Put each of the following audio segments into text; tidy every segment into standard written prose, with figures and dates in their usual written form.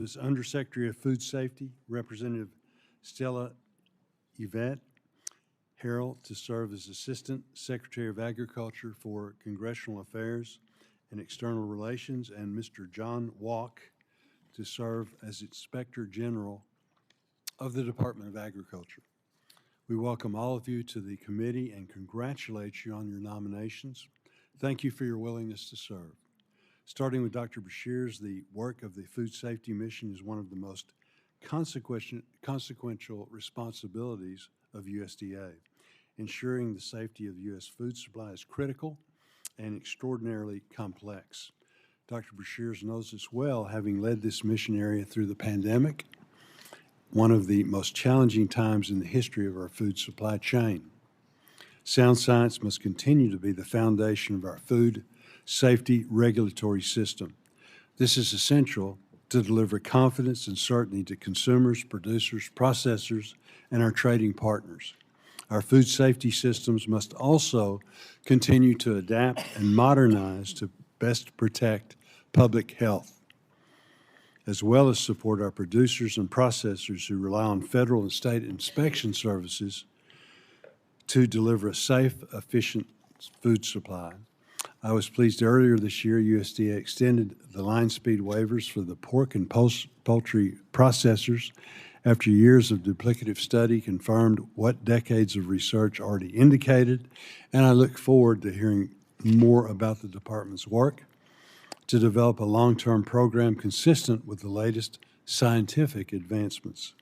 Is Undersecretary of Food Safety, Representative Stella Yvette Harrell to serve as Assistant Secretary of Agriculture for Congressional Affairs and External Relations, and Mr. John Walk to serve as Inspector General of the Department of Agriculture. We welcome all of you to the committee and congratulate you on your nominations. Thank you for your willingness to serve. Starting with Dr. Beshears, the work of the Food Safety Mission is one of the most consequential responsibilities of USDA. Ensuring the safety of U.S. food supply is critical and extraordinarily complex. Dr. Beshears knows this well, having led this mission area through the pandemic, one of the most challenging times in the history of our food supply chain. Sound science must continue to be the foundation of our food safety regulatory system. This is essential to deliver confidence and certainty to consumers, producers, processors, and our trading partners. Our food safety systems must also continue to adapt and modernize to best protect public health, as well as support our producers and processors who rely on federal and state inspection services to deliver a safe, efficient food supply. I was pleased earlier this year USDA extended the line speed waivers for the pork and poultry processors after years of duplicative study confirmed what decades of research already indicated, and I look forward to hearing more about the department's work to develop a long-term program consistent with the latest scientific advancements.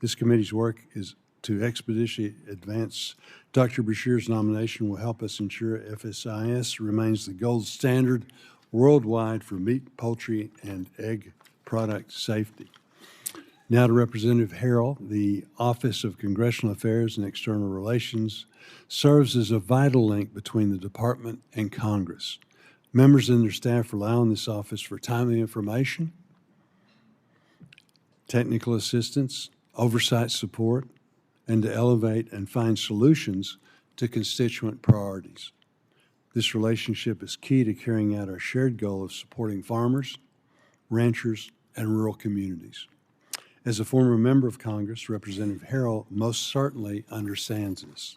This committee's work is to expeditiously advance Dr. Beshears' nomination will help us ensure FSIS remains the gold standard worldwide for meat, poultry, and egg product safety. Now to Representative Harrell. The Office of Congressional Affairs and External Relations serves as a vital link between the department and Congress. Members and their staff rely on this office for timely information, technical assistance, oversight support, and to elevate and find solutions to constituent priorities. This relationship is key to carrying out our shared goal of supporting farmers, ranchers, and rural communities. As a former member of Congress, Representative Harrell most certainly understands this.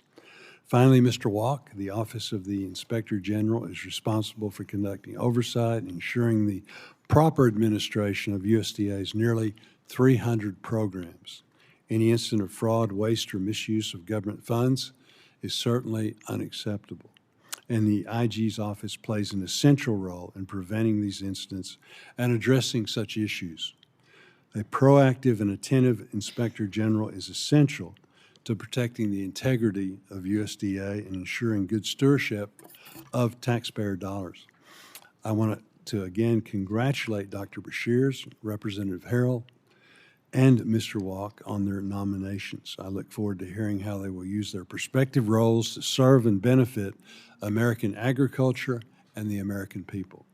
Finally, Mr. Walk, the Office of the Inspector General is responsible for conducting oversight and ensuring the proper administration of USDA's nearly 300 programs. Any incident of fraud, waste, or misuse of government funds is certainly unacceptable, and the IG's office plays an essential role in preventing these incidents and addressing such issues. A proactive and attentive Inspector General is essential to protecting the integrity of USDA and ensuring good stewardship of taxpayer dollars. I want to again congratulate Dr. Beshears, Representative Harrell, and Mr. Walk on their nominations. I look forward to hearing how they will use their respective roles to serve and benefit American agriculture and the American people.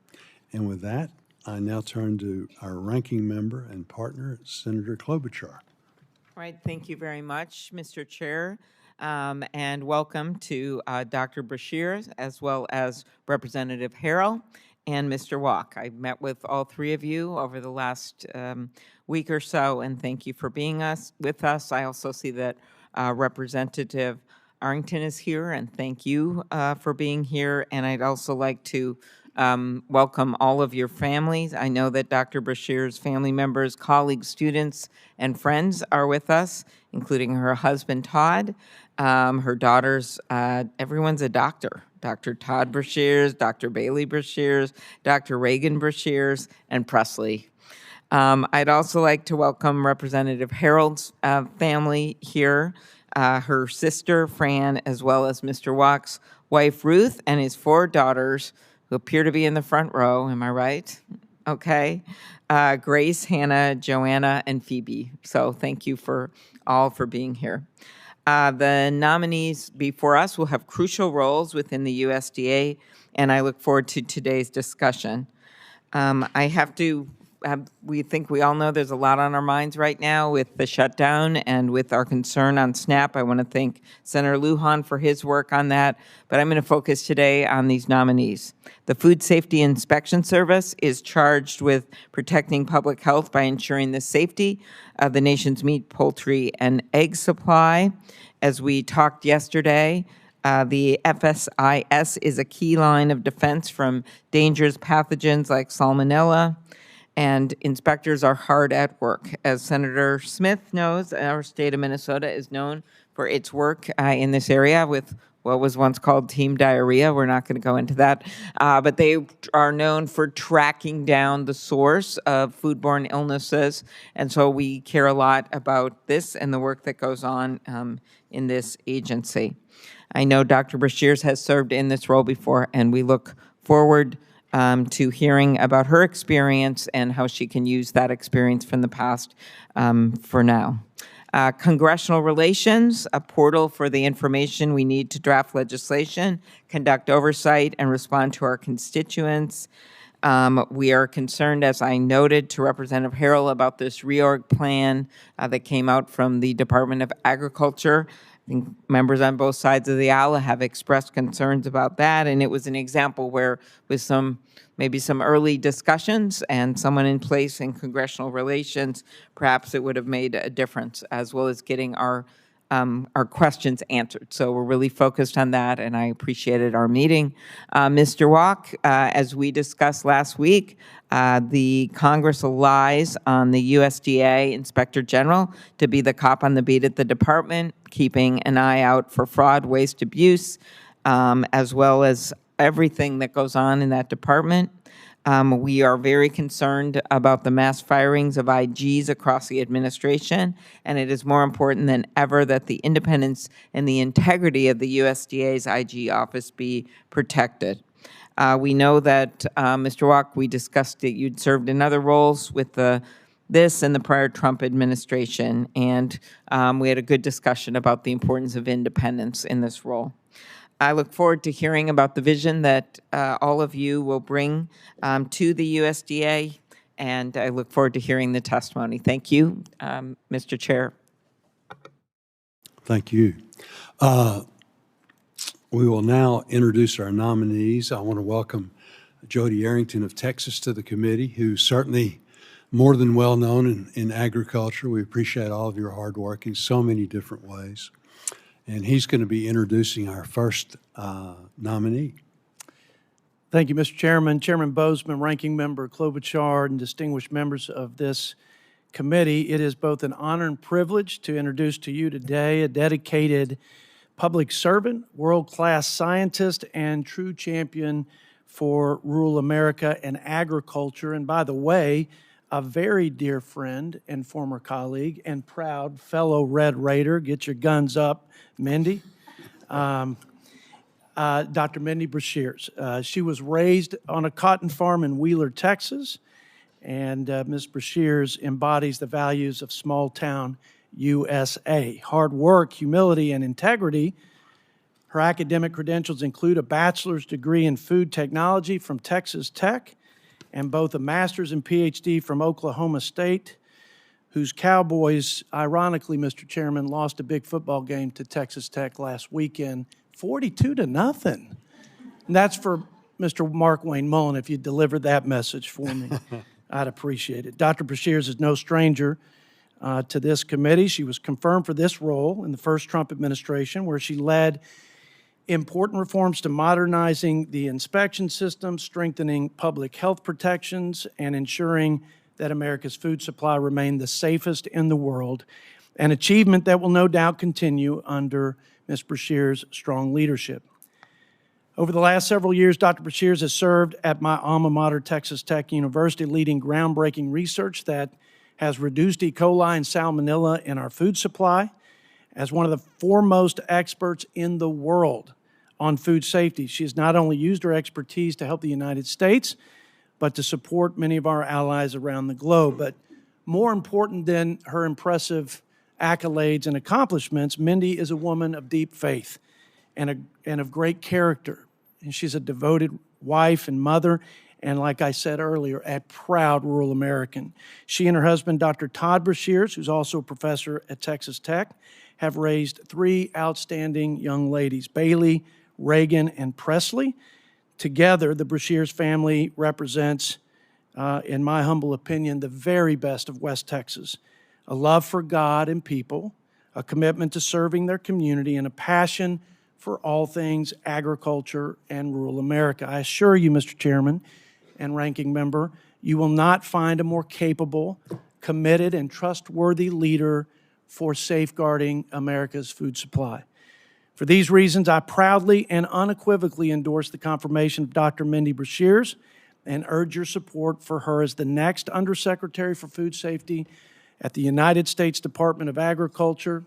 And with that, I now turn to our ranking member and partner, Senator Klobuchar. All right, thank you very much, Mr. Chair, and welcome to Dr. Beshears, as well as Representative Harrell and Mr. Walk. I met with all three of you over the last week or so, and thank you for being with us. I also see that Representative Arrington is here, and thank you for being here. And I'd also like to welcome all of your families. I know that Dr. Beshears' family members, colleagues, students, and friends are with us, including her husband, Todd, her daughters. Everyone's a doctor. Dr. Todd Beshears, Dr. Bailey Beshears, Dr. Reagan Beshears, and Presley. I'd also like to welcome Representative Harreld's family here, her sister, Fran, as well as Mr. Walk's wife, Ruth, and his 4 daughters, who appear to be in the front row. Am I right? Okay. Grace, Hannah, Joanna, and Phoebe. So thank you for all for being here. The nominees before us will have crucial roles within the USDA, and I look forward to today's discussion. I have to we think we all know there's a lot on our minds right now with the shutdown and with our concern on SNAP. I want to thank Senator Lujan for his work on that, but I'm going to focus today on these nominees. The Food Safety Inspection Service is charged with protecting public health by ensuring the safety of the nation's meat, poultry, and egg supply. As we talked yesterday, the FSIS is a key line of defense from dangerous pathogens like salmonella, and inspectors are hard at work. As Senator Smith knows, our state of Minnesota is known for its work in this area with what was once called Team Diarrhea. We're not going to go into that. But they are known for tracking down the source of foodborne illnesses. And so we care a lot about this and the work that goes on in this agency. I know Dr. Brashears has served in this role before, and we look forward to hearing about her experience and how she can use that experience from the past for now. Congressional relations, a portal for the information we need to draft legislation, conduct oversight, and respond to our constituents. We are concerned, as I noted to Representative Harrell, about this reorg plan that came out from the Department of Agriculture. I think members on both sides of the aisle have expressed concerns about that, and it was an example where with maybe some early discussions and someone in place in congressional relations, perhaps it would have made a difference, as well as getting our questions answered. So we're really focused on that, and I appreciated our meeting. Mr. Walk, as we discussed last week, the Congress relies on the USDA Inspector General to be the cop on the beat at the department, keeping an eye out for fraud, waste, abuse, as well as everything that goes on in that department. We are very concerned about the mass firings of IGs across the administration, and it is more important than ever that the independence and the integrity of the USDA's IG office be protected. We know that, Mr. Walk, we discussed that you'd served in other roles with this and the prior Trump administration, and we had a good discussion about the importance of independence in this role. I look forward to hearing about the vision that all of you will bring to the USDA, and I look forward to hearing the testimony. Thank you, Mr. Chair. Thank you. We will now introduce our nominees. I want to welcome Jody Arrington of Texas to the committee, who's certainly more than well known in agriculture. We appreciate all of your hard work in so many different ways. And he's going to be introducing our first nominee. Thank you, Mr. Chairman. Chairman Bozeman, Ranking Member Klobuchar, and distinguished members of this committee, it is both an honor and privilege to introduce to you today a dedicated public servant, world-class scientist, and true champion for rural America and agriculture. And by the way, a very dear friend and former colleague and proud fellow Red Raider. Get your guns up, Mindy. Dr. Mindy Brashears. She was raised on a cotton farm in Wheeler, Texas, and Ms. Brashears embodies the values of small-town USA. Hard work, humility, and integrity. Her academic credentials include a bachelor's degree in food technology from Texas Tech and both a master's and PhD from Oklahoma State, whose Cowboys, ironically, Mr. Chairman, lost a big football game to Texas Tech last weekend, 42-0. And that's for Mr. Mark Wayne Mullen. If you delivered that message for me, I'd appreciate it. Dr. Brashears is no stranger to this committee. She was confirmed for this role in the first Trump administration, where she led important reforms to modernizing the inspection system, strengthening public health protections, and ensuring that America's food supply remained the safest in the world, an achievement that will no doubt continue under Ms. Brashears' strong leadership. Over the last several years, Dr. Brashears has served at my alma mater, Texas Tech University, leading groundbreaking research that has reduced E. coli and salmonella in our food supply. As one of the foremost experts in the world on food safety, she has not only used her expertise to help the United States, but to support many of our allies around the globe. But more important than her impressive accolades and accomplishments, Mindy is a woman of deep faith and of great character. And she's a devoted wife and mother, and like I said earlier, a proud rural American. She and her husband, Dr. Todd Brashears, who's also a professor at Texas Tech, have raised 3 outstanding young ladies, Bailey, Reagan, and Presley. Together, the Brashears family represents, in my humble opinion, the very best of West Texas. A love for God and people, a commitment to serving their community, and a passion for all things agriculture and rural America. I assure you, Mr. Chairman and Ranking Member, you will not find a more capable, committed, and trustworthy leader for safeguarding America's food supply. For these reasons, I proudly and unequivocally endorse the confirmation of Dr. Mindy Brashears and urge your support for her as the next Undersecretary for Food Safety at the United States Department of Agriculture.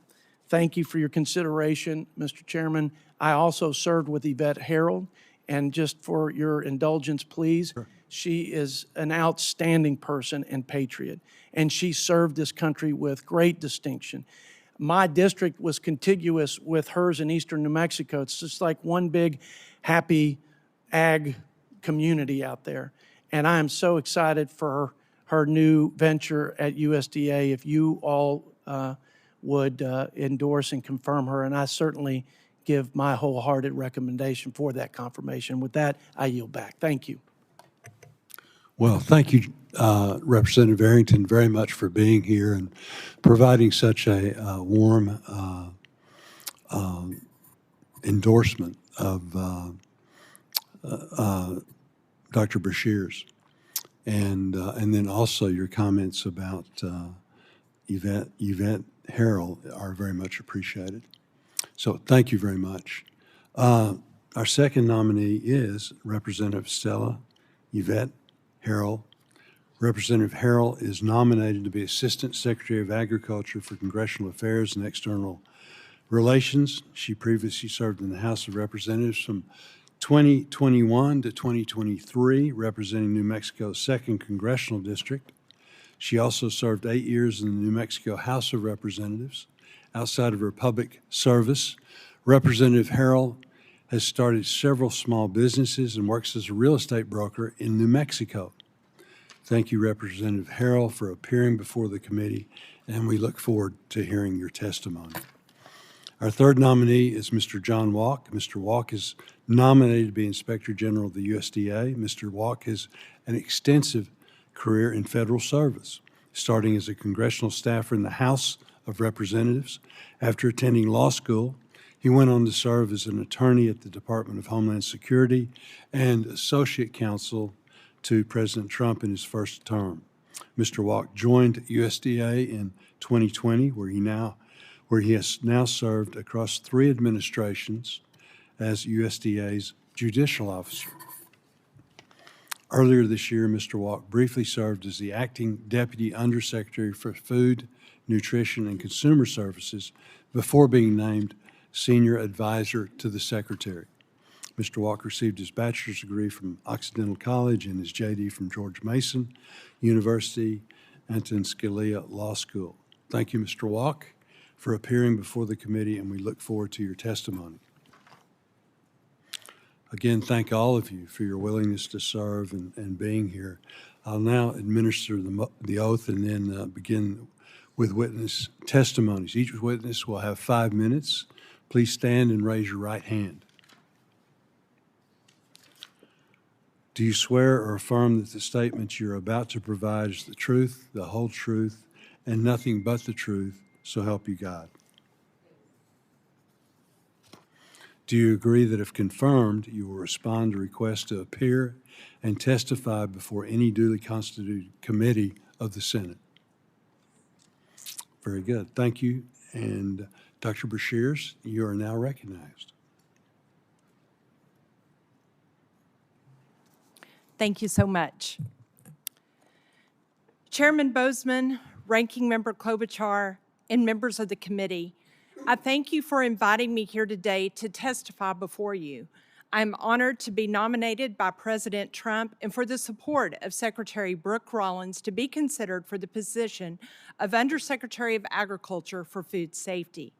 Thank you for your consideration, Mr. Chairman. I also served with Yvette Harold, and just for your indulgence, please, she is an outstanding person and patriot, and she served this country with great distinction. My district was contiguous with hers in eastern New Mexico. It's just like one big, happy ag community out there. And I am so excited for her new venture at USDA. If you all would endorse and confirm her, and I certainly give my wholehearted recommendation for that confirmation. With that, I yield back. Thank you. Well, thank you, Representative Arrington, very much for being here and providing such a warm endorsement of Dr. Brashears, and then also your comments about Yvette Harold are very much appreciated. So thank you very much. Our second nominee is Representative Stella Yvette Harrell. Representative Harrell is nominated to be Assistant Secretary of Agriculture for Congressional Affairs and External Relations. She previously served in the House of Representatives from 2021 to 2023, representing New Mexico's 2nd Congressional District. She also served 8 years in the New Mexico House of Representatives. Outside of her public service, Representative Harrell has started several small businesses and works as a real estate broker in New Mexico. Thank you, Representative Harrell, for appearing before the committee, and we look forward to hearing your testimony. Our third nominee is Mr. John Walk. Mr. Walk is nominated to be Inspector General of the USDA. Mr. Walk has an extensive career in federal service, starting as a congressional staffer in the House of Representatives. After attending law school, he went on to serve as an attorney at the Department of Homeland Security and associate counsel to President Trump in his first term. Mr. Walk joined USDA in 2020, where he has now served across 3 administrations as USDA's judicial officer. Earlier this year, Mr. Walk briefly served as the acting Deputy Undersecretary for Food, Nutrition, and Consumer Services before being named Senior Advisor to the Secretary. Mr. Walk received his bachelor's degree from Occidental College and his JD from George Mason University, Anton Scalia Law School. Thank you, Mr. Walk, for appearing before the committee, and we look forward to your testimony. Again, thank all of you for your willingness to serve and being here. I'll now administer the oath and then begin with witness testimonies. Each witness will have 5 minutes. Please stand and raise your right hand. Do you swear or affirm that the statements you're about to provide is the truth, the whole truth, and nothing but the truth, so help you God? Do you agree that if confirmed, you will respond to requests to appear and testify before any duly constituted committee of the Senate? Very good. Thank you. And Dr. Brashears, you are now recognized. Thank you so much. Chairman Bozeman, Ranking Member Klobuchar, and members of the committee, I thank you for inviting me here today to testify before you. I'm honored to be nominated by President Trump and for the support of Secretary Brooke Rollins to be considered for the position of Undersecretary of Agriculture for Food Safety.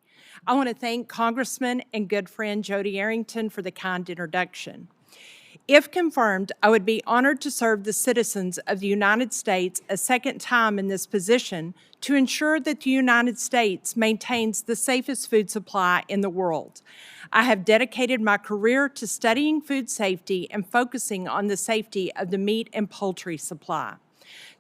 I want to thank Congressman and good friend Jody Arrington for the kind introduction. If confirmed, I would be honored to serve the citizens of the United States a second time in this position to ensure that the United States maintains the safest food supply in the world. I have dedicated my career to studying food safety and focusing on the safety of the meat and poultry supply.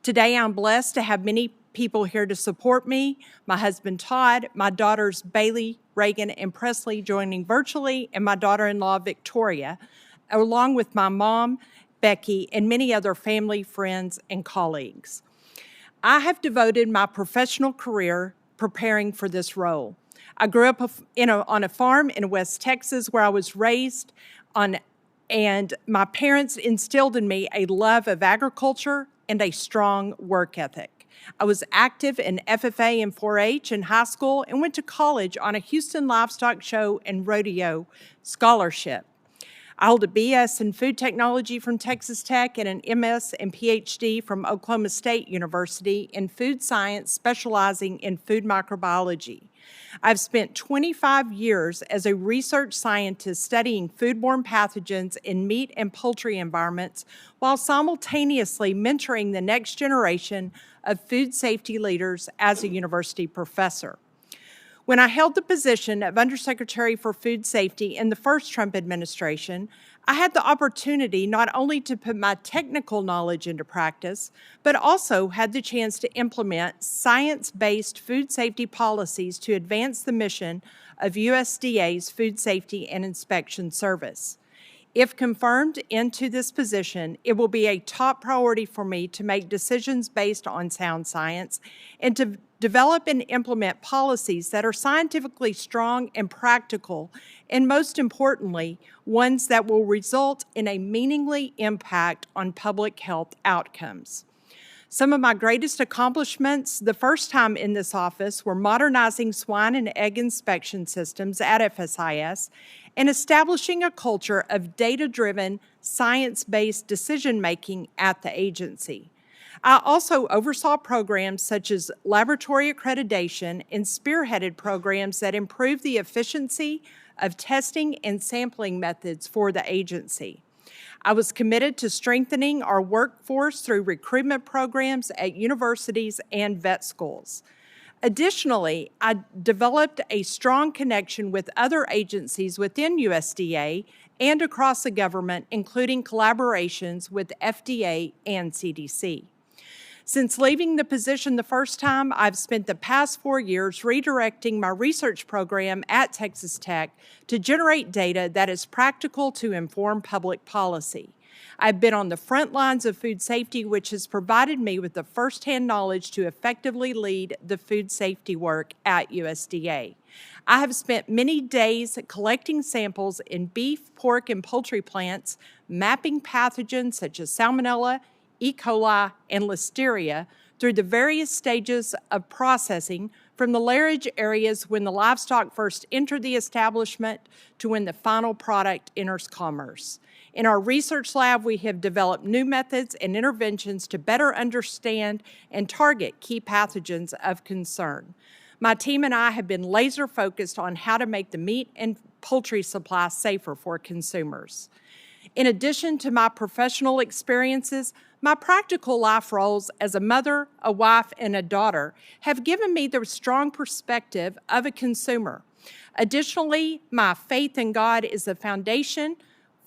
Today, I'm blessed to have many people here to support me, my husband Todd, my daughters Bailey, Reagan, and Presley joining virtually, and my daughter-in-law Victoria, along with my mom, Becky, and many other family, friends, and colleagues. I have devoted my professional career preparing for this role. I grew up on a farm in West Texas where I was raised on, and my parents instilled in me a love of agriculture and a strong work ethic. I was active in FFA and 4-H in high school and went to college on a Houston Livestock Show and Rodeo scholarship. I hold a BS in food technology from Texas Tech and an MS and PhD from Oklahoma State University in food science, specializing in food microbiology. I've spent 25 years as a research scientist studying foodborne pathogens in meat and poultry environments while simultaneously mentoring the next generation of food safety leaders as a university professor. When I held the position of Undersecretary for Food Safety in the first Trump administration, I had the opportunity not only to put my technical knowledge into practice, but also had the chance to implement science-based food safety policies to advance the mission of USDA's Food Safety and Inspection Service. If confirmed into this position, it will be a top priority for me to make decisions based on sound science and to develop and implement policies that are scientifically strong and practical, and most importantly, ones that will result in a meaningful impact on public health outcomes. Some of my greatest accomplishments the first time in this office were modernizing swine and egg inspection systems at FSIS and establishing a culture of data-driven, science-based decision-making at the agency. I also oversaw programs such as laboratory accreditation and spearheaded programs that improve the efficiency of testing and sampling methods for the agency. I was committed to strengthening our workforce through recruitment programs at universities and vet schools. Additionally, I developed a strong connection with other agencies within USDA and across the government, including collaborations with FDA and CDC. Since leaving the position the first time, I've spent the past 4 years redirecting my research program at Texas Tech to generate data that is practical to inform public policy. I've been on the front lines of food safety, which has provided me with the firsthand knowledge to effectively lead the food safety work at USDA. I have spent many days collecting samples in beef, pork, and poultry plants, mapping pathogens such as Salmonella, E. coli, and Listeria through the various stages of processing, from the lairage areas when the livestock first enter the establishment to when the final product enters commerce. In our research lab, we have developed new methods and interventions to better understand and target key pathogens of concern. My team and I have been laser focused on how to make the meat and poultry supply safer for consumers. In addition to my professional experiences, my practical life roles as a mother, a wife, and a daughter have given me the strong perspective of a consumer. Additionally, my faith in God is the foundation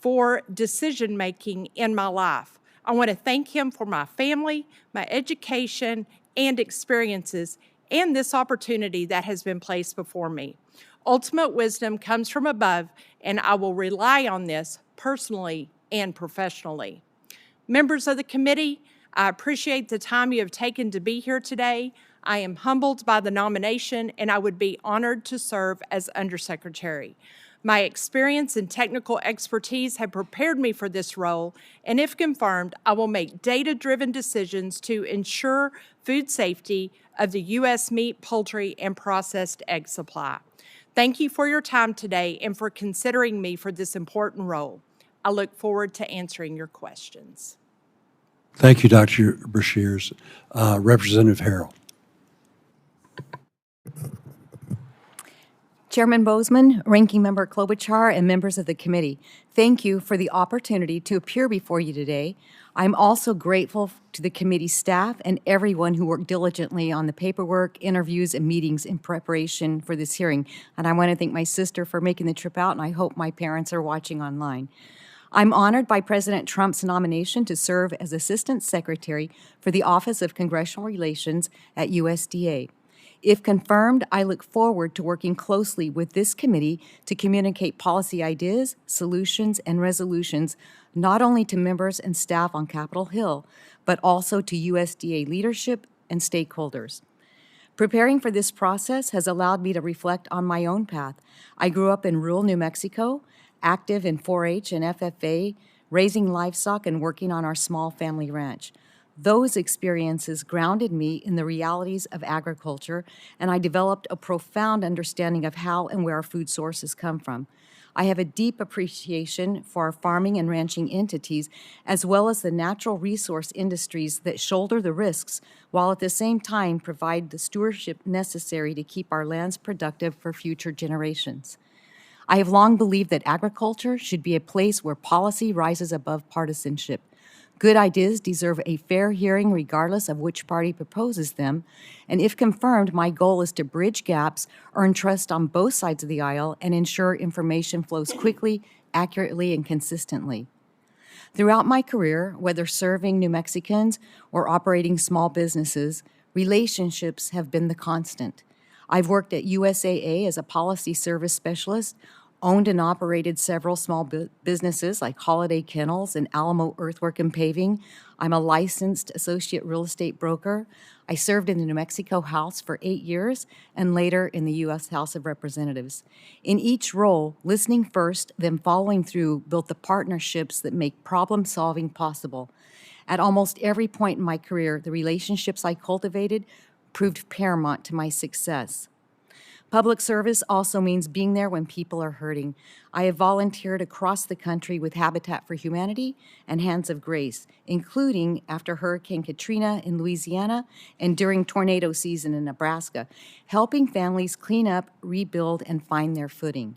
for decision-making in my life. I want to thank Him for my family, my education, and experiences, and this opportunity that has been placed before me. Ultimate wisdom comes from above, and I will rely on this personally and professionally. Members of the committee, I appreciate the time you have taken to be here today. I am humbled by the nomination, and I would be honored to serve as Undersecretary. My experience and technical expertise have prepared me for this role, and if confirmed, I will make data-driven decisions to ensure food safety of the U.S. meat, poultry, and processed egg supply. Thank you for your time today and for considering me for this important role. I look forward to answering your questions. Thank you, Dr. Brashears. Representative Harrell. Chairman Bozeman, Ranking Member Klobuchar, and members of the committee, thank you for the opportunity to appear before you today. I'm also grateful to the committee staff and everyone who worked diligently on the paperwork, interviews, and meetings in preparation for this hearing. And I want to thank my sister for making the trip out, and I hope my parents are watching online. I'm honored by President Trump's nomination to serve as Assistant Secretary for the Office of Congressional Relations at USDA. If confirmed, I look forward to working closely with this committee to communicate policy ideas, solutions, and resolutions not only to members and staff on Capitol Hill, but also to USDA leadership and stakeholders. Preparing for this process has allowed me to reflect on my own path. I grew up in rural New Mexico, active in 4-H and FFA, raising livestock and working on our small family ranch. Those experiences grounded me in the realities of agriculture, and I developed a profound understanding of how and where our food sources come from. I have a deep appreciation for our farming and ranching entities, as well as the natural resource industries that shoulder the risks, while at the same time provide the stewardship necessary to keep our lands productive for future generations. I have long believed that agriculture should be a place where policy rises above partisanship. Good ideas deserve a fair hearing regardless of which party proposes them, and if confirmed, my goal is to bridge gaps, earn trust on both sides of the aisle, and ensure information flows quickly, accurately, and consistently. Throughout my career, whether serving New Mexicans or operating small businesses, relationships have been the constant. I've worked at USAA as a policy service specialist, owned and operated several small businesses like Holiday Kennels and Alamo Earthwork and Paving. I'm a licensed associate real estate broker. I served in the New Mexico House for 8 years and later in the U.S. House of Representatives. In each role, listening first, then following through built the partnerships that make problem solving possible. At almost every point in my career, the relationships I cultivated proved paramount to my success. Public service also means being there when people are hurting. I have volunteered across the country with Habitat for Humanity and Hands of Grace, including after Hurricane Katrina in Louisiana and during tornado season in Nebraska, helping families clean up, rebuild, and find their footing.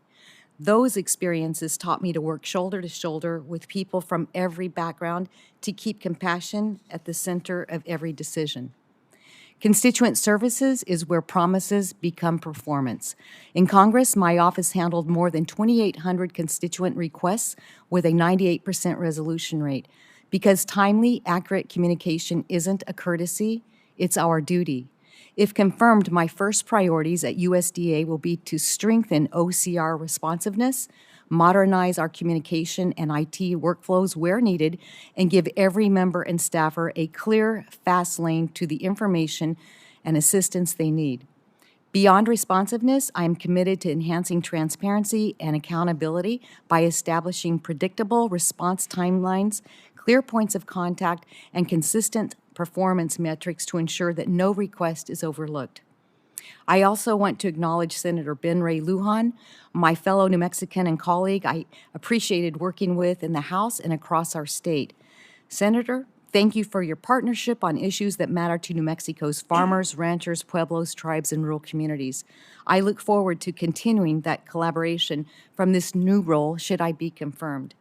Those experiences taught me to work shoulder to shoulder with people from every background to keep compassion at the center of every decision. Constituent services is where promises become performance. In Congress, my office handled more than 2,800 constituent requests with a 98% resolution rate. Because timely, accurate communication isn't a courtesy, it's our duty. If confirmed, my first priorities at USDA will be to strengthen OCR responsiveness, modernize our communication and IT workflows where needed, and give every member and staffer a clear, fast lane to the information and assistance they need. Beyond responsiveness, I am committed to enhancing transparency and accountability by establishing predictable response timelines, clear points of contact, and consistent performance metrics to ensure that no request is overlooked. I also want to acknowledge Senator Ben Ray Lujan, my fellow New Mexican and colleague I appreciated working with in the House and across our state. Senator, thank you for your partnership on issues that matter to New Mexico's farmers, ranchers, pueblos, tribes, and rural communities. I look forward to continuing that collaboration from this new role should I be confirmed.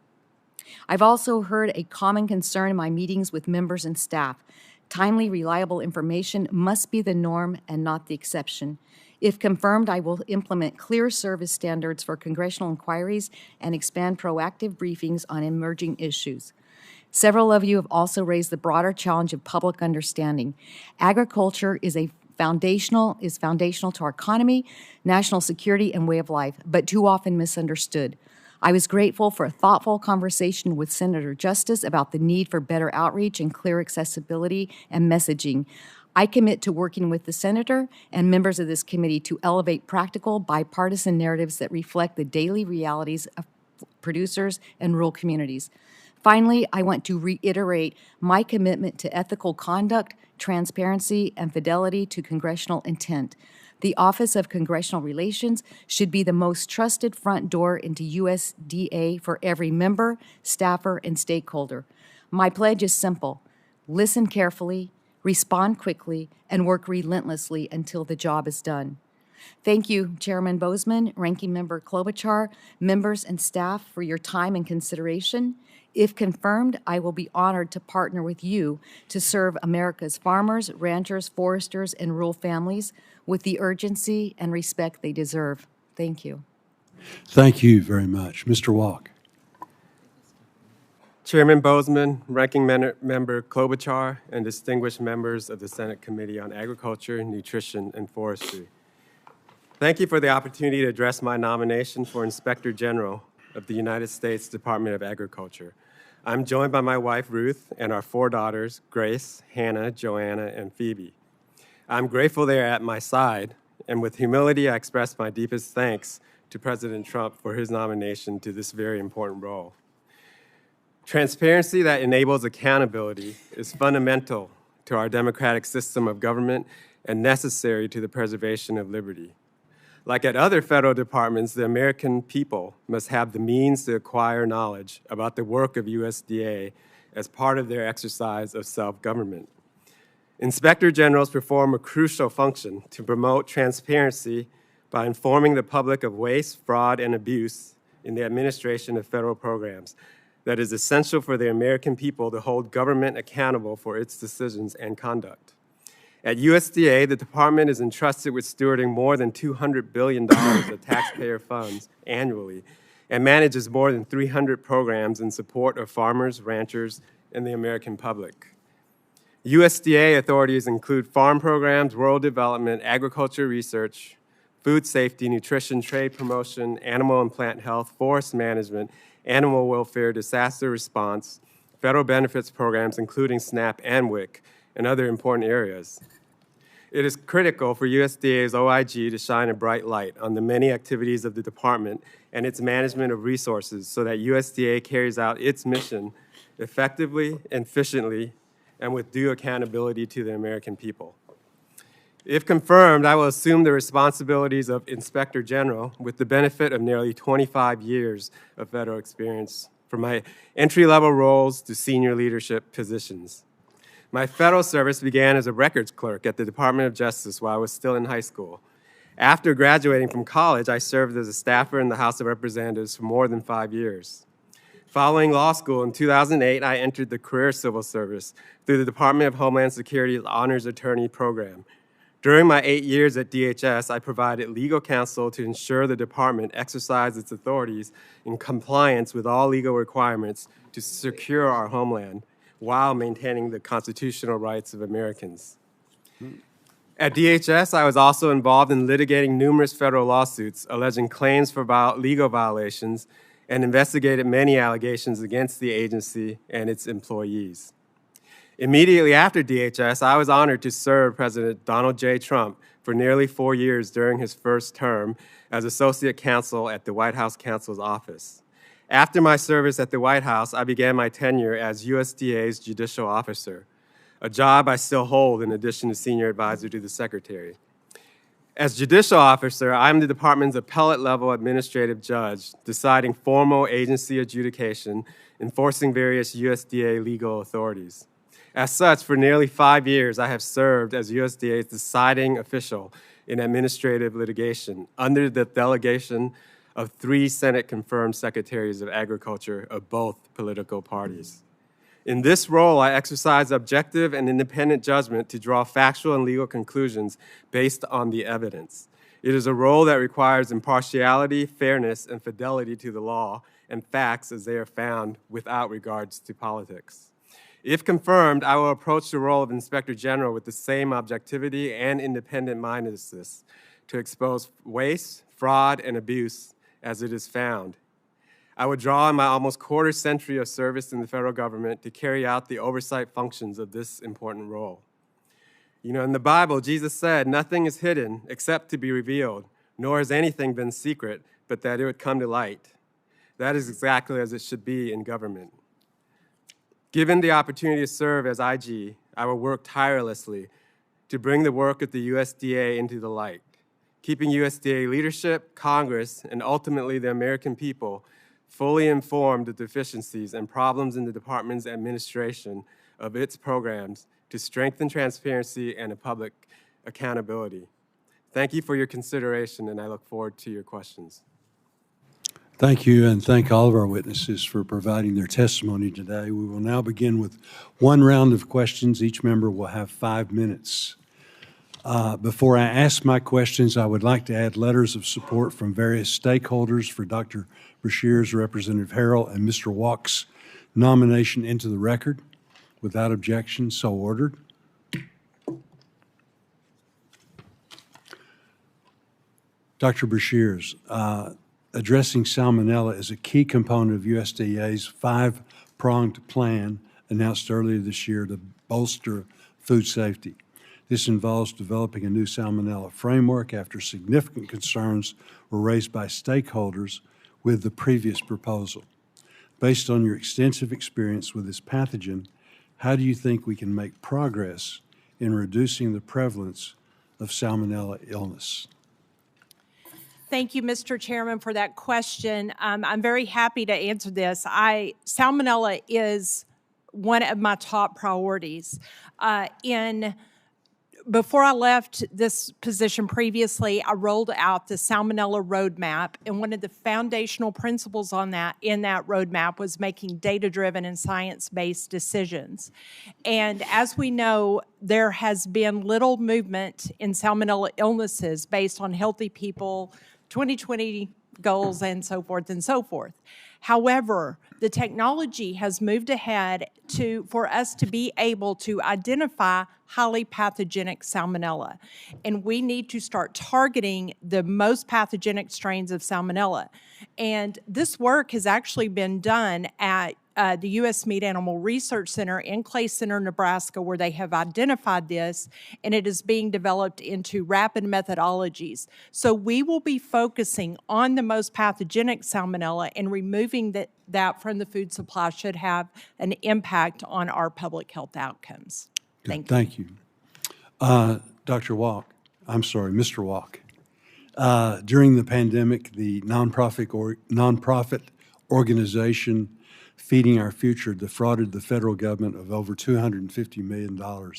I've also heard a common concern in my meetings with members and staff. Timely, reliable information must be the norm and not the exception. If confirmed, I will implement clear service standards for congressional inquiries and expand proactive briefings on emerging issues. Several of you have also raised the broader challenge of public understanding. Agriculture is foundational to our economy, national security, and way of life, but too often misunderstood. I was grateful for a thoughtful conversation with Senator Justice about the need for better outreach and clear accessibility and messaging. I commit to working with the Senator and members of this committee to elevate practical, bipartisan narratives that reflect the daily realities of producers and rural communities. Finally, I want to reiterate my commitment to ethical conduct, transparency, and fidelity to congressional intent. The Office of Congressional Relations should be the most trusted front door into USDA for every member, staffer, and stakeholder. My pledge is simple: listen carefully, respond quickly, and work relentlessly until the job is done. Thank you, Chairman Bozeman, Ranking Member Klobuchar, members and staff for your time and consideration. If confirmed, I will be honored to partner with you to serve America's farmers, ranchers, foresters, and rural families with the urgency and respect they deserve. Thank you. Thank you very much. Mr. Walk. Chairman Bozeman, Ranking Member Klobuchar, and distinguished members of the Senate Committee on Agriculture, Nutrition, and Forestry. Thank you for the opportunity to address my nomination for Inspector General of the United States Department of Agriculture. I'm joined by my wife, Ruth, and our 4 daughters, Grace, Hannah, Joanna, and Phoebe. I'm grateful they are at my side, and with humility, I express my deepest thanks to President Trump for his nomination to this very important role. Transparency that enables accountability is fundamental to our democratic system of government and necessary to the preservation of liberty. Like at other federal departments, the American people must have the means to acquire knowledge about the work of USDA as part of their exercise of self-government. Inspector Generals perform a crucial function to promote transparency by informing the public of waste, fraud, and abuse in the administration of federal programs that is essential for the American people to hold government accountable for its decisions and conduct. At USDA, the department is entrusted with stewarding more than $200 billion of taxpayer funds annually and manages more than 300 programs in support of farmers, ranchers, and the American public. USDA authorities include farm programs, rural development, agriculture research, food safety, nutrition, trade promotion, animal and plant health, forest management, animal welfare, disaster response, federal benefits programs, including SNAP and WIC, and other important areas. It is critical for USDA's OIG to shine a bright light on the many activities of the department and its management of resources so that USDA carries out its mission effectively, efficiently, and with due accountability to the American people. If confirmed, I will assume the responsibilities of Inspector General with the benefit of nearly 25 years of federal experience, from my entry-level roles to senior leadership positions. My federal service began as a records clerk at the Department of Justice while I was still in high school. After graduating from college, I served as a staffer in the House of Representatives for more than 5 years. Following law school in 2008, I entered the career civil service through the Department of Homeland Security's Honors Attorney Program. During my 8 years at DHS, I provided legal counsel to ensure the department exercised its authorities in compliance with all legal requirements to secure our homeland while maintaining the constitutional rights of Americans. At DHS, I was also involved in litigating numerous federal lawsuits alleging claims for legal violations and investigated many allegations against the agency and its employees. Immediately after DHS, I was honored to serve President Donald J. Trump for nearly 4 years during his first term as Associate Counsel at the White House Counsel's Office. After my service at the White House, I began my tenure as USDA's Judicial Officer, a job I still hold in addition to Senior Advisor to the Secretary. As Judicial Officer, I'm the department's appellate-level administrative judge, deciding formal agency adjudication, enforcing various USDA legal authorities. As such, for nearly 5 years, I have served as USDA's deciding official in administrative litigation under the delegation of 3 Senate-confirmed Secretaries of Agriculture of both political parties. In this role, I exercise objective and independent judgment to draw factual and legal conclusions based on the evidence. It is a role that requires impartiality, fairness, and fidelity to the law and facts as they are found without regards to politics. If confirmed, I will approach the role of Inspector General with the same objectivity and independent-mindedness to expose waste, fraud, and abuse as it is found. I would draw on my almost quarter century of service in the federal government to carry out the oversight functions of this important role. You know, in the Bible, Jesus said, "Nothing is hidden except to be revealed, nor has anything been secret, but that it would come to light." That is exactly as it should be in government. Given the opportunity to serve as IG, I will work tirelessly to bring the work of the USDA into the light, keeping USDA leadership, Congress, and ultimately the American people fully informed of deficiencies and problems in the department's administration of its programs to strengthen transparency and public accountability. Thank you for your consideration, and I look forward to your questions. Thank you, and thank all of our witnesses for providing their testimony today. We will now begin with one round of questions. Each member will have 5 minutes. Before I ask my questions, I would like to add letters of support from various stakeholders for Dr. Beshears, Representative Harrell, and Mr. Walk's nomination into the record. Without objection, so ordered. Dr. Beshears, addressing salmonella is a key component of USDA's 5-pronged plan announced earlier this year to bolster food safety. This involves developing a new salmonella framework after significant concerns were raised by stakeholders with the previous proposal. Based on your extensive experience with this pathogen, how do you think we can make progress in reducing the prevalence of salmonella illness? Thank you, Mr. Chairman, for that question. I'm very happy to answer this. Salmonella is one of my top priorities. Before I left this position previously, I rolled out the Salmonella Roadmap, and one of the foundational principles in that roadmap was making data-driven and science-based decisions. And as we know, there has been little movement in salmonella illnesses based on healthy people, 2020 goals, and so forth and so forth. However, the technology has moved ahead for us to be able to identify highly pathogenic salmonella. And we need to start targeting the most pathogenic strains of salmonella. And this work has actually been done at the U.S. Meat Animal Research Center in Clay Center, Nebraska, where they have identified this, and it is being developed into rapid methodologies. So we will be focusing on the most pathogenic salmonella, and removing that from the food supply should have an impact on our public health outcomes. Thank you. Thank you. Dr. Walk, I'm sorry, Mr. Walk. During the pandemic, the nonprofit organization Feeding Our Future defrauded the federal government of over $250 million.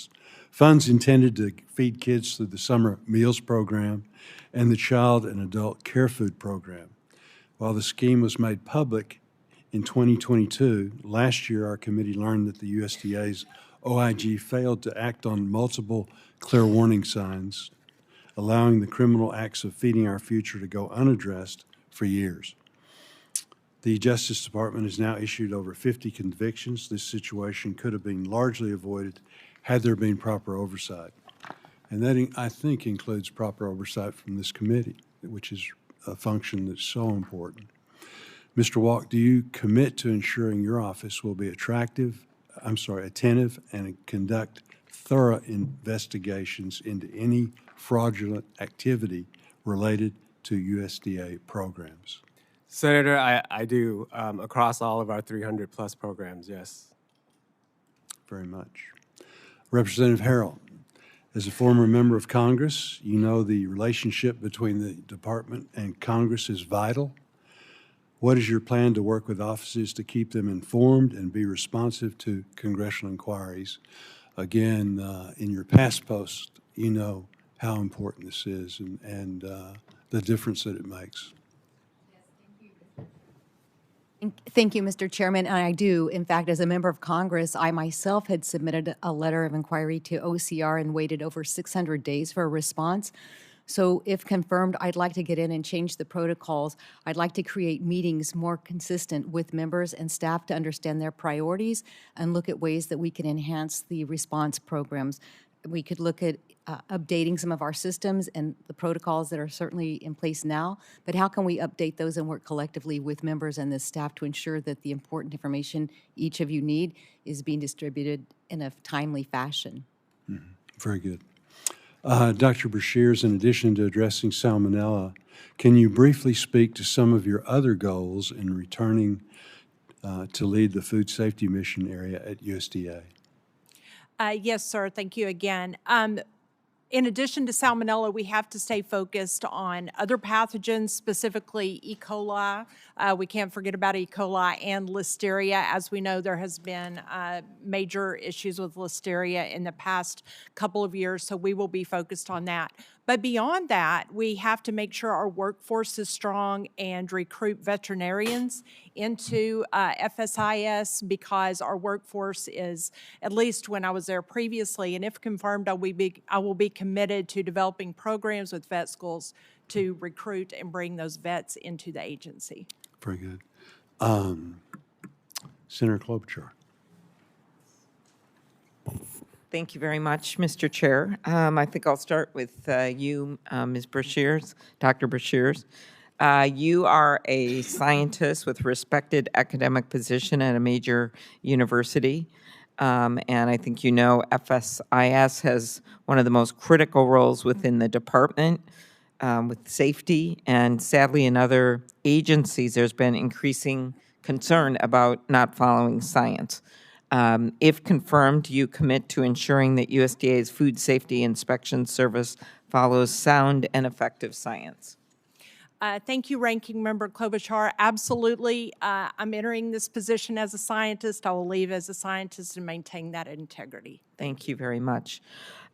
Funds intended to feed kids through the Summer Meals Program and the Child and Adult Care Food Program. While the scheme was made public in 2022, last year our committee learned that the USDA's OIG failed to act on multiple clear warning signs, allowing the criminal acts of Feeding Our Future to go unaddressed for years. The Justice Department has now issued over 50 convictions. This situation could have been largely avoided had there been proper oversight. And that, I think, includes proper oversight from this committee, which is a function that's so important. Mr. Walk, do you commit to ensuring your office will be attentive, and conduct thorough investigations into any fraudulent activity related to USDA programs? Senator, I do, across all of our 300-plus programs, yes. Very much. Representative Harrell, as a former member of Congress, you know the relationship between the department and Congress is vital. What is your plan to work with offices to keep them informed and be responsive to congressional inquiries? Again, in your past post, you know how important this is and the difference that it makes. Thank you, Mr. Chairman. And I do. In fact, as a member of Congress, I myself had submitted a letter of inquiry to OCR and waited over 600 days for a response. So if confirmed, I'd like to get in and change the protocols. I'd like to create meetings more consistent with members and staff to understand their priorities and look at ways that we can enhance the response programs. We could look at updating some of our systems and the protocols that are certainly in place now, but how can we update those and work collectively with members and the staff to ensure that the important information each of you need is being distributed in a timely fashion? Mm-hmm. Very good. Dr. Beshears, in addition to addressing salmonella, can you briefly speak to some of your other goals in returning to lead the food safety mission area at USDA? Yes, sir. Thank you again. In addition to salmonella, we have to stay focused on other pathogens, specifically E. coli. We can't forget about E. coli and listeria. As we know, there has been major issues with listeria in the past couple of years, so we will be focused on that. But beyond that, we have to make sure our workforce is strong and recruit veterinarians into FSIS, because our workforce is, at least when I was there previously, and if confirmed, I will be committed to developing programs with vet schools to recruit and bring those vets into the agency. Very good. Senator Klobuchar. Thank you very much, Mr. Chair. I think I'll start with you, Ms. Brashears, Dr. Brashears. You are a scientist with respected academic position at a major university. And I think you know FSIS has one of the most critical roles within the department with safety. And sadly, in other agencies, there's been increasing concern about not following science. If confirmed, do you commit to ensuring that USDA's Food Safety Inspection Service follows sound and effective science? Thank you, Ranking Member Klobuchar. Absolutely. I'm entering this position as a scientist. I will leave as a scientist and maintain that integrity. Thank you very much.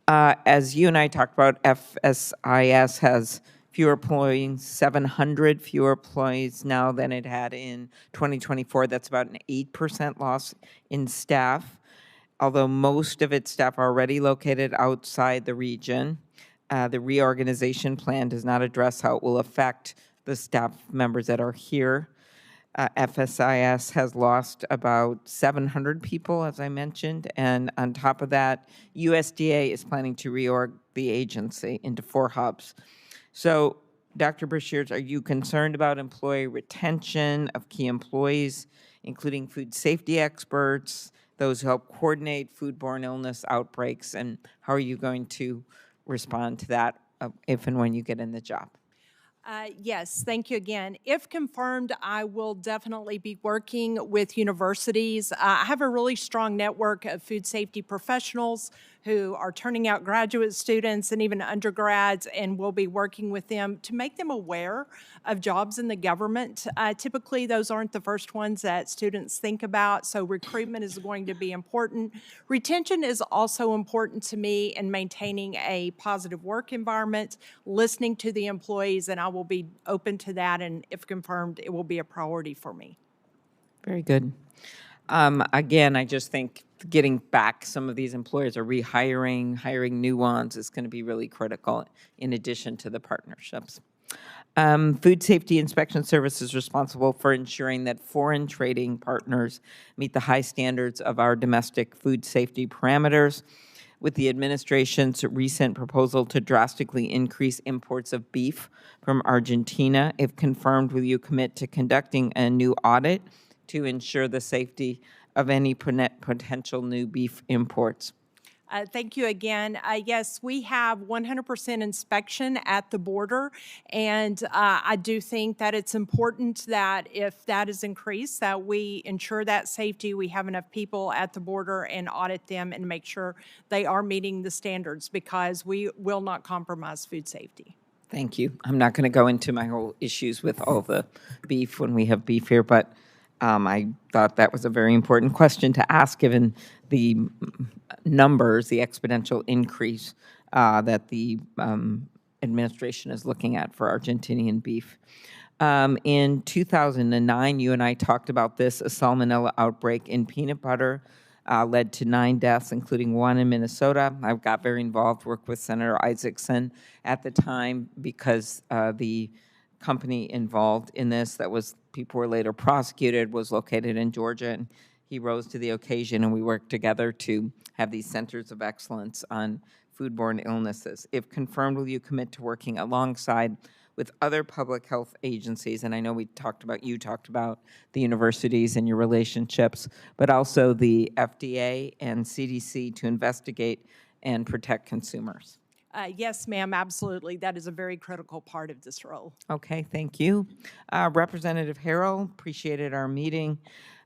As you and I talked about, FSIS has fewer employees, 700 fewer employees now than it had in 2024. That's about an 8% loss in staff, although most of its staff are already located outside the region. The reorganization plan does not address how it will affect the staff members that are here. FSIS has lost about 700 people, as I mentioned, and on top of that, USDA is planning to reorg the agency into 4 hubs. So, Dr. Brashears, are you concerned about employee retention of key employees, including food safety experts, those who help coordinate foodborne illness outbreaks, and how are you going to respond to that if and when you get in the job? Yes, thank you again. If confirmed, I will definitely be working with universities. I have a really strong network of food safety professionals who are turning out graduate students and even undergrads, and we'll be working with them to make them aware of jobs in the government. Typically, those aren't the first ones that students think about, so recruitment is going to be important. Retention is also important to me in maintaining a positive work environment, listening to the employees, and I will be open to that, and if confirmed, it will be a priority for me. Very good. Again, I just think getting back some of these employers or rehiring, hiring new ones is going to be really critical in addition to the partnerships. Food Safety Inspection Service is responsible for ensuring that foreign trading partners meet the high standards of our domestic food safety parameters. With the administration's recent proposal to drastically increase imports of beef from Argentina, if confirmed, will you commit to conducting a new audit to ensure the safety of any potential new beef imports? Thank you again. Yes, we have 100% inspection at the border, and I do think that it's important that if that is increased, that we ensure that safety, we have enough people at the border and audit them and make sure they are meeting the standards, because we will not compromise food safety. Thank you. I'm not going to go into my whole issues with all the beef when we have beef here, but I thought that was a very important question to ask, given the numbers, the exponential increase that the administration is looking at for Argentinian beef. In 2009, you and I talked about this, a salmonella outbreak in peanut butter led to 9 deaths, including 1 in Minnesota. I got very involved, worked with Senator Isaacson at the time, because the company involved in this that was people were later prosecuted was located in Georgia, and he rose to the occasion, and we worked together to have these centers of excellence on foodborne illnesses. If confirmed, will you commit to working alongside with other public health agencies? And I know you talked about the universities and your relationships, but also the FDA and CDC to investigate and protect consumers. Yes, ma'am, absolutely. That is a very critical part of this role. Okay, thank you. Representative Harrell, appreciated our meeting.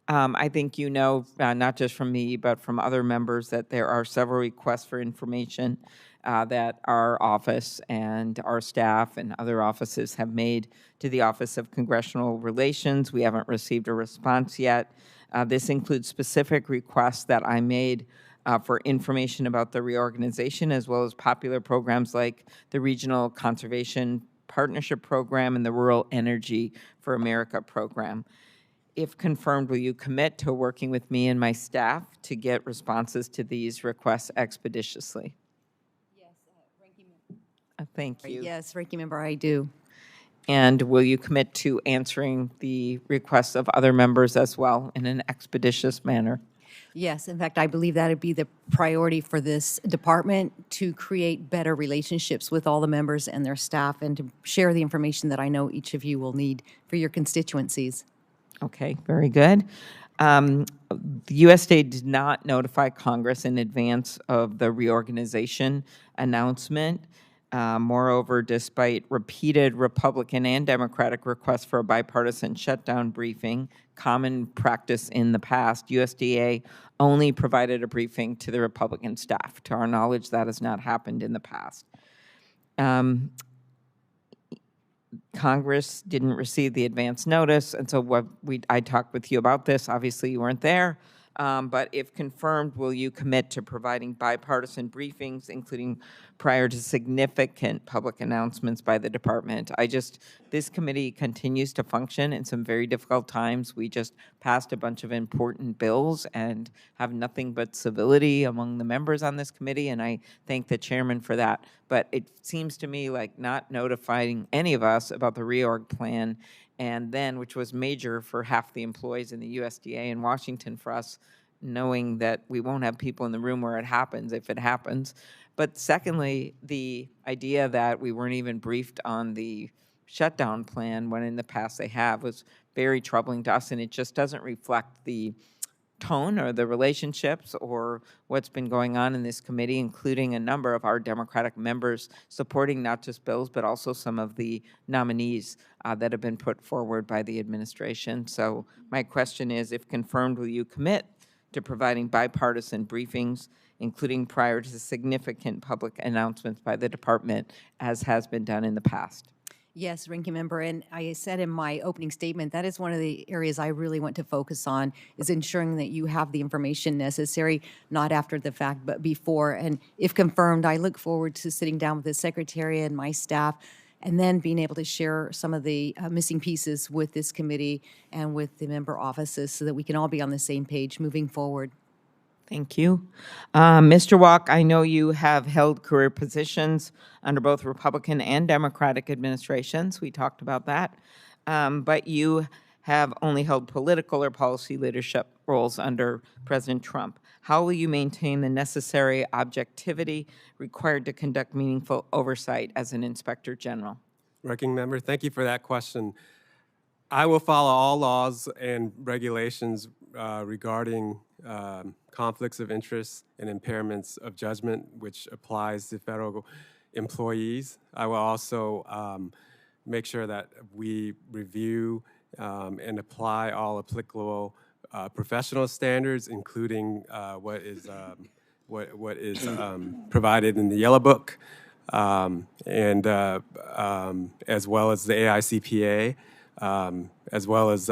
I think you know, not just from me, but from other members, that there are several requests for information that our office and our staff and other offices have made to the Office of Congressional Relations. We haven't received a response yet. This includes specific requests that I made for information about the reorganization, as well as popular programs like the Regional Conservation Partnership Program and the Rural Energy for America program. If confirmed, will you commit to working with me and my staff to get responses to these requests expeditiously? Yes, Ranking Member. Thank you. Yes, Ranking Member, I do. And will you commit to answering the requests of other members as well in an expeditious manner? Yes, in fact, I believe that would be the priority for this department, to create better relationships with all the members and their staff, and to share the information that I know each of you will need for your constituencies. Okay, very good. The USDA did not notify Congress in advance of the reorganization announcement. Moreover, despite repeated Republican and Democratic requests for a bipartisan shutdown briefing, common practice in the past, USDA only provided a briefing to the Republican staff. To our knowledge, that has not happened in the past. Congress didn't receive the advance notice, and so I talked with you about this. Obviously, you weren't there. But if confirmed, will you commit to providing bipartisan briefings, including prior to significant public announcements by the department? This committee continues to function in some very difficult times. We just passed a bunch of important bills and have nothing but civility among the members on this committee, and I thank the chairman for that. But it seems to me like not notifying any of us about the reorg plan, and then, which was major for half the employees in the USDA in Washington for us, knowing that we won't have people in the room where it happens, if it happens. But secondly, the idea that we weren't even briefed on the shutdown plan when in the past they have was very troubling to us, and it just doesn't reflect the tone or the relationships or what's been going on in this committee, including a number of our Democratic members supporting not just bills, but also some of the nominees that have been put forward by the administration. So my question is, if confirmed, will you commit to providing bipartisan briefings, including prior to significant public announcements by the department, as has been done in the past? Yes, Ranking Member, and I said in my opening statement, that is one of the areas I really want to focus on, is ensuring that you have the information necessary, not after the fact, but before. And if confirmed, I look forward to sitting down with the Secretary and my staff, and then being able to share some of the missing pieces with this committee and with the member offices so that we can all be on the same page moving forward. Thank you. Mr. Walk, I know you have held career positions under both Republican and Democratic administrations. We talked about that. But you have only held political or policy leadership roles under President Trump. How will you maintain the necessary objectivity required to conduct meaningful oversight as an Inspector General? Ranking Member, thank you for that question. I will follow all laws and regulations regarding conflicts of interest and impairments of judgment, which applies to federal employees. I will also make sure that we review and apply all applicable professional standards, including what is provided in the Yellow Book, and as well as the AICPA, as well as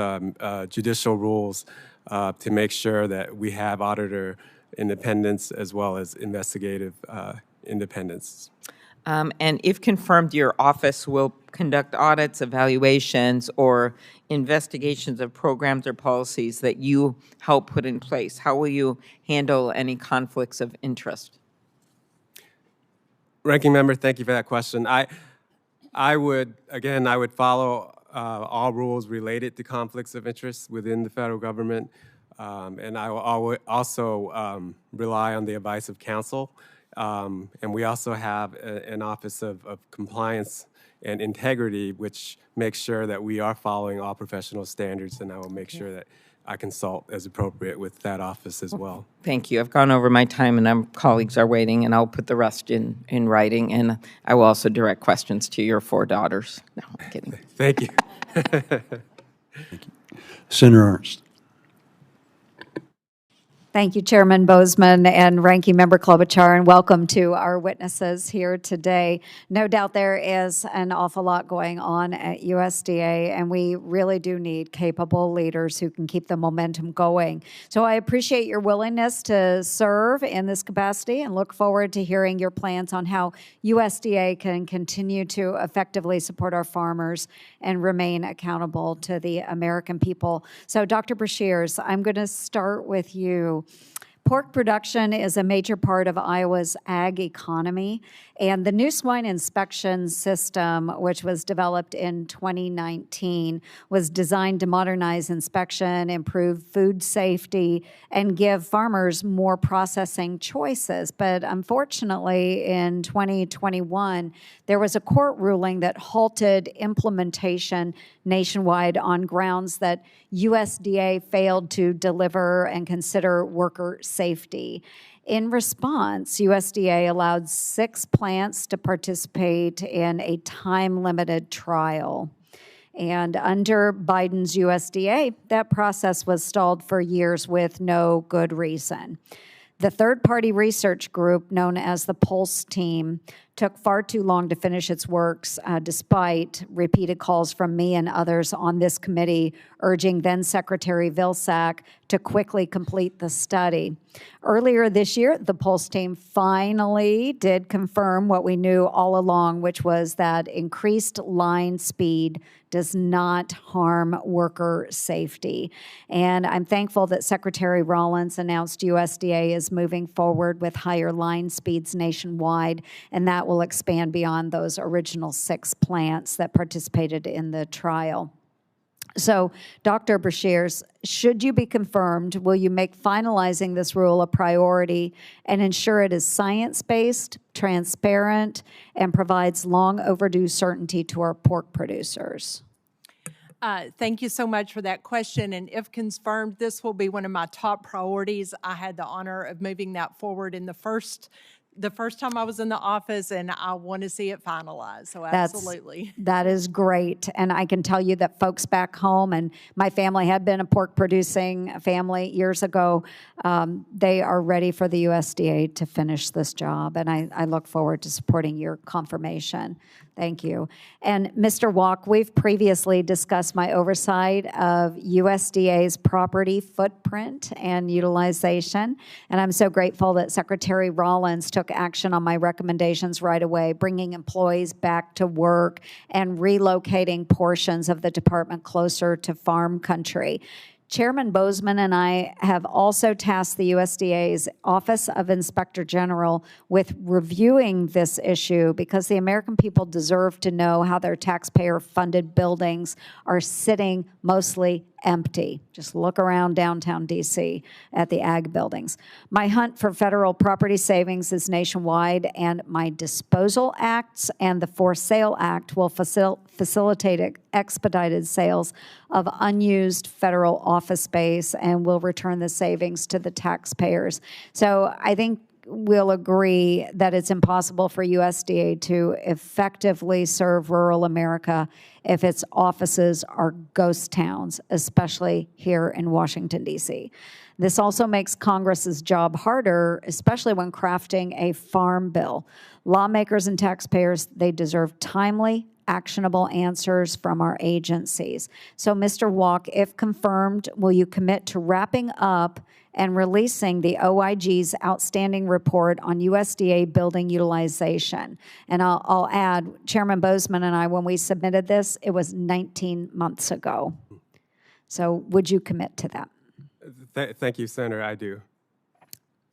judicial rules to make sure that we have auditor independence as well as investigative independence. And if confirmed, your office will conduct audits, evaluations, or investigations of programs or policies that you help put in place. How will you handle any conflicts of interest? Ranking Member, thank you for that question. I would follow all rules related to conflicts of interest within the federal government, and I will also rely on the advice of counsel. And we also have an Office of Compliance and Integrity, which makes sure that we are following all professional standards, and I will make sure that I consult as appropriate with that office as well. Thank you. I've gone over my time, and our colleagues are waiting, and I'll put the rest in writing, and I will also direct questions to your 4 daughters. No, I'm kidding. Thank you. Thank you. Senator Ernst. Thank you, Chairman Bozeman and Ranking Member Klobuchar, and welcome to our witnesses here today. No doubt there is an awful lot going on at USDA, and we really do need capable leaders who can keep the momentum going. So I appreciate your willingness to serve in this capacity and look forward to hearing your plans on how USDA can continue to effectively support our farmers and remain accountable to the American people. So Dr. Brashears, I'm going to start with you. Pork production is a major part of Iowa's ag economy, and the new swine inspection system, which was developed in 2019, was designed to modernize inspection, improve food safety, and give farmers more processing choices. But unfortunately, in 2021, there was a court ruling that halted implementation nationwide on grounds that USDA failed to deliver and consider worker safety. In response, USDA allowed 6 plants to participate in a time-limited trial. And under Biden's USDA, that process was stalled for years with no good reason. The third-party research group, known as the Pulse Team, took far too long to finish its works, despite repeated calls from me and others on this committee urging then-Secretary Vilsack to quickly complete the study. Earlier this year, the Pulse Team finally did confirm what we knew all along, which was that increased line speed does not harm worker safety. And I'm thankful that Secretary Rollins announced USDA is moving forward with higher line speeds nationwide, and that will expand beyond those original 6 plants that participated in the trial. So, Dr. Brashears, should you be confirmed, will you make finalizing this rule a priority and ensure it is science-based, transparent, and provides long overdue certainty to our pork producers? Thank you so much for that question. And if confirmed, this will be one of my top priorities. I had the honor of moving that forward in the first time I was in the office, and I want to see it finalized. So absolutely. That is great. And I can tell you that folks back home, and my family had been a pork producing family years ago, they are ready for the USDA to finish this job. And I look forward to supporting your confirmation. Thank you. And Mr. Walk, we've previously discussed my oversight of USDA's property footprint and utilization, and I'm so grateful that Secretary Rollins took action on my recommendations right away, bringing employees back to work and relocating portions of the department closer to farm country. Chairman Bozeman and I have also tasked the USDA's Office of Inspector General with reviewing this issue because the American people deserve to know how their taxpayer-funded buildings are sitting mostly empty. Just look around downtown D.C. at the ag buildings. My hunt for federal property savings is nationwide, and my disposal acts and the For Sale Act will facilitate expedited sales of unused federal office space and will return the savings to the taxpayers. So I think we'll agree that it's impossible for USDA to effectively serve rural America if its offices are ghost towns, especially here in Washington, D.C. This also makes Congress's job harder, especially when crafting a farm bill. Lawmakers and taxpayers, they deserve timely, actionable answers from our agencies. So, Mr. Walk, if confirmed, will you commit to wrapping up and releasing the OIG's outstanding report on USDA building utilization? And I'll add, Chairman Bozeman and I, when we submitted this, it was 19 months ago. So would you commit to that? Thank you, Senator. I do.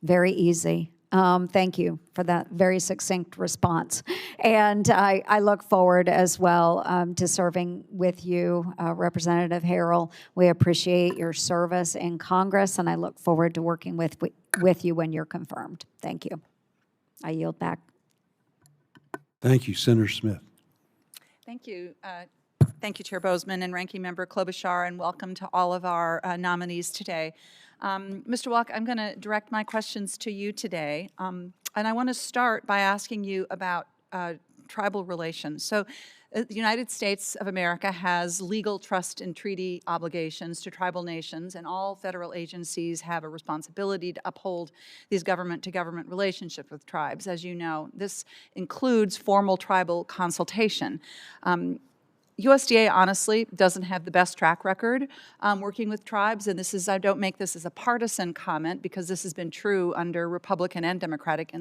Very easy. Thank you for that very succinct response. And I look forward as well to serving with you, Representative Harrell. We appreciate your service in Congress, and I look forward to working with you when you're confirmed. Thank you. I yield back. Thank you, Senator Smith. Thank you. Thank you, Chair Bozeman and Ranking Member Klobuchar, and welcome to all of our nominees today. Mr. Walk, I'm going to direct my questions to you today, and I want to start by asking you about tribal relations. So the United States of America has legal trust and treaty obligations to tribal nations, and all federal agencies have a responsibility to uphold these government-to-government relationships with tribes. As you know, this includes formal tribal consultation. USDA honestly doesn't have the best track record working with tribes, and this is, I don't make this as a partisan comment because this has been true under Republican and Democratic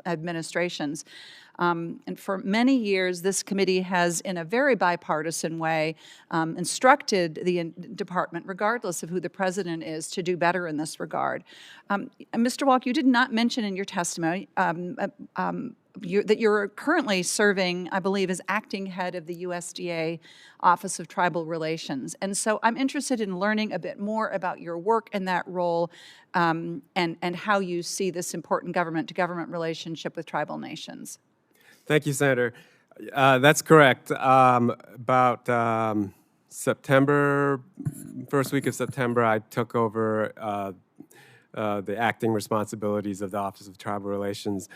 administrations. And for many years, this committee has, in a very bipartisan way, instructed the department, regardless of who the president is, to do better in this regard. Mr. Walk, you did not mention in your testimony that you're currently serving, I believe, as acting head of the USDA Office of Tribal Relations. And so I'm interested in learning a bit more about your work in that role and how you see this important government-to-government relationship with tribal nations. Thank you, Senator. That's correct. About September, first week of September, I took over the acting responsibilities of the Office of Tribal Relations.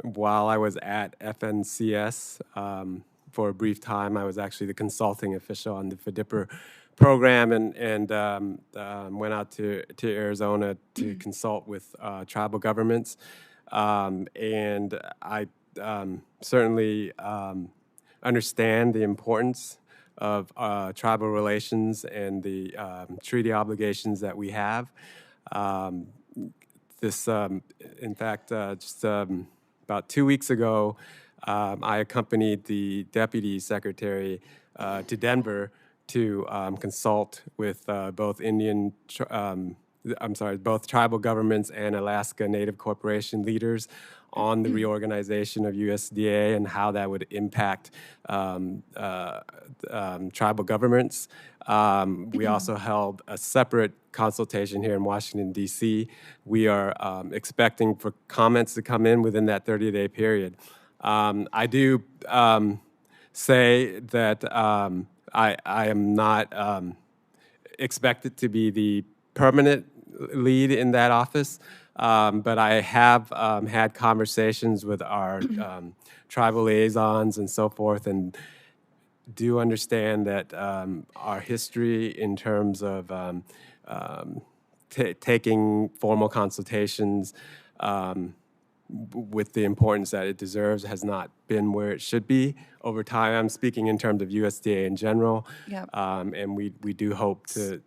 While I was at FNCS for a brief time, I was actually the consulting official on the FDIPR program and went out to Arizona to consult with tribal governments. And I certainly understand the importance of tribal relations and the treaty obligations that we have. In fact, just about 2 weeks ago, I accompanied the Deputy Secretary to Denver to consult with both both tribal governments and Alaska Native Corporation leaders on the reorganization of USDA and how that would impact tribal governments. We also held a separate consultation here in Washington, D.C. We are expecting for comments to come in within that 30-day period. I do say that I am not expected to be the permanent lead in that office, but I have had conversations with our tribal liaisons and so forth, and do understand that our history in terms of taking formal consultations with the importance that it deserves has not been where it should be over time. I'm speaking in terms of USDA in general, Yep. And we do hope to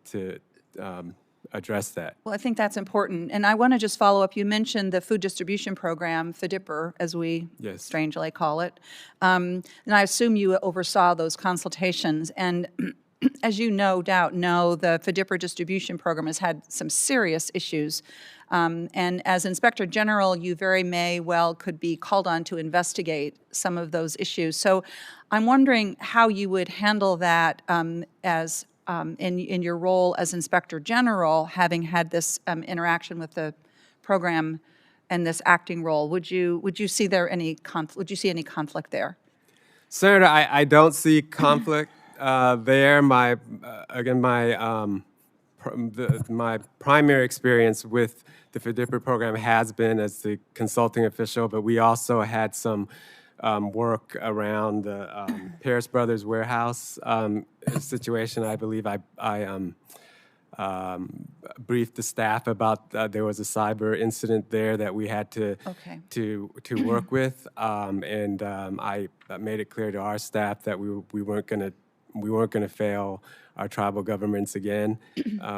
address that. Well, I think that's important. And I want to just follow up. You mentioned the food distribution program, FDIPR, as we Yes. strangely call it. And I assume you oversaw those consultations. And as you no doubt know, the FDIPR distribution program has had some serious issues. And as Inspector General, you very may well could be called on to investigate some of those issues. So I'm wondering how you would handle that as in your role as Inspector General, having had this interaction with the program and this acting role. Would you see any conflict there? Senator, I don't see conflict there. My primary experience with the FDIPR program has been as the consulting official, but we also had some work around the Paris Brothers warehouse situation. I believe I briefed the staff about there was a cyber incident there that we had to work with, and I made it clear to our staff that we weren't going to fail our tribal governments again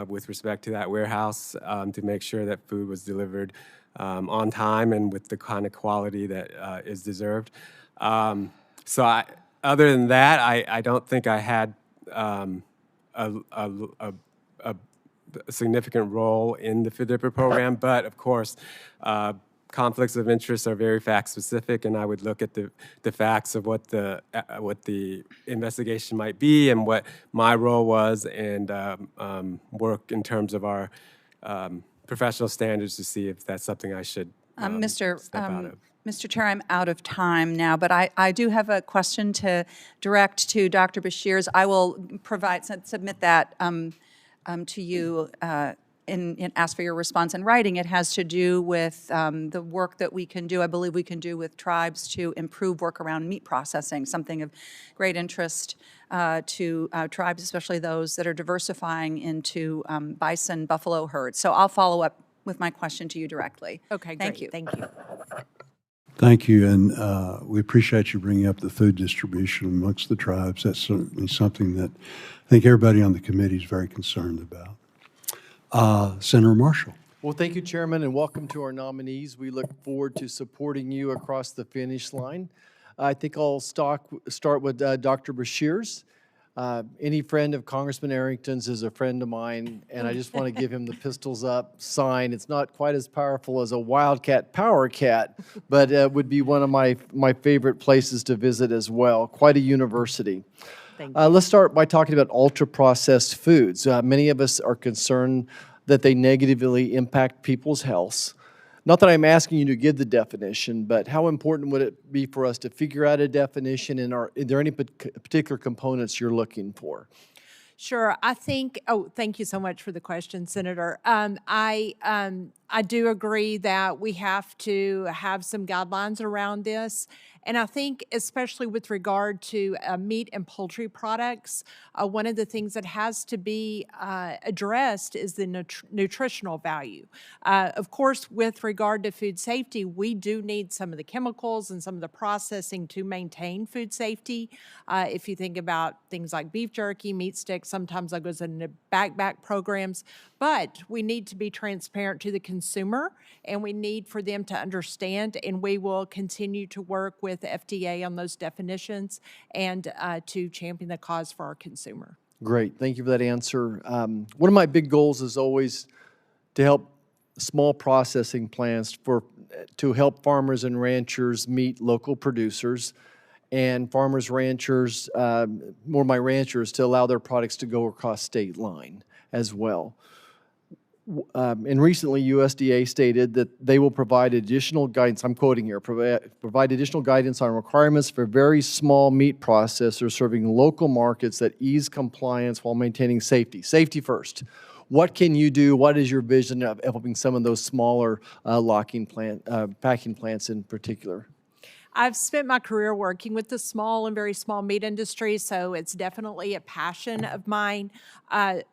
with respect to that warehouse, to make sure that food was delivered on time and with the kind of quality that is deserved. So other than that, I don't think I had a significant role in the FDIPR program, but of course, conflicts of interest are very fact specific, and I would look at the facts of what the investigation might be and what my role was, and work in terms of our professional standards to see if that's something I should step out of. Mr. Chair, I'm out of time now, but I do have a question to direct to Dr. Beshears. I will submit that to you ask for your response in writing. It has to do with the work that we can do, I believe we can do with tribes to improve work around meat processing, something of great interest to tribes, especially those that are diversifying into bison, buffalo herds. So I'll follow up with my question to you directly. Okay, great. Thank you. Thank you. Thank you, and we appreciate you bringing up the food distribution amongst the tribes. That's certainly something that I think everybody on the committee is very concerned about. Senator Marshall. Well, thank you, Chairman, and welcome to our nominees. We look forward to supporting you across the finish line. I think I'll start with Dr. Beshears. Any friend of Congressman Arrington's is a friend of mine, and I just want to give him the pistols up sign. It's not quite as powerful as a Wildcat Power Cat, but would be one of my favorite places to visit as well. Quite a university. Thank you. Let's start by talking about ultra-processed foods. Many of us are concerned that they negatively impact people's health. Not that I'm asking you to give the definition, but how important would it be for us to figure out a definition, and are there any particular components you're looking for? Sure. I think, thank you so much for the question, Senator. I do agree that we have to have some guidelines around this. And I think especially with regard to meat and poultry products, one of the things that has to be addressed is the nutritional value. Of course, with regard to food safety, we do need some of the chemicals and some of the processing to maintain food safety. If you think about things like beef jerky, meat sticks, sometimes that goes into back programs. But we need to be transparent to the consumer, and we need for them to understand, and we will continue to work with the FDA on those definitions and to champion the cause for our consumer. Great, thank you for that answer. One of my big goals is always to help small processing plants to help farmers and ranchers meet local producers, and farmers, ranchers, more my ranchers, to allow their products to go across state line as well. And recently, USDA stated that they will provide additional guidance, I'm quoting here, provide additional guidance on requirements for very small meat processors serving local markets that ease compliance while maintaining safety. Safety first. What can you do? What is your vision of helping some of those smaller packing plants in particular? I've spent my career working with the small and very small meat industry, so it's definitely a passion of mine.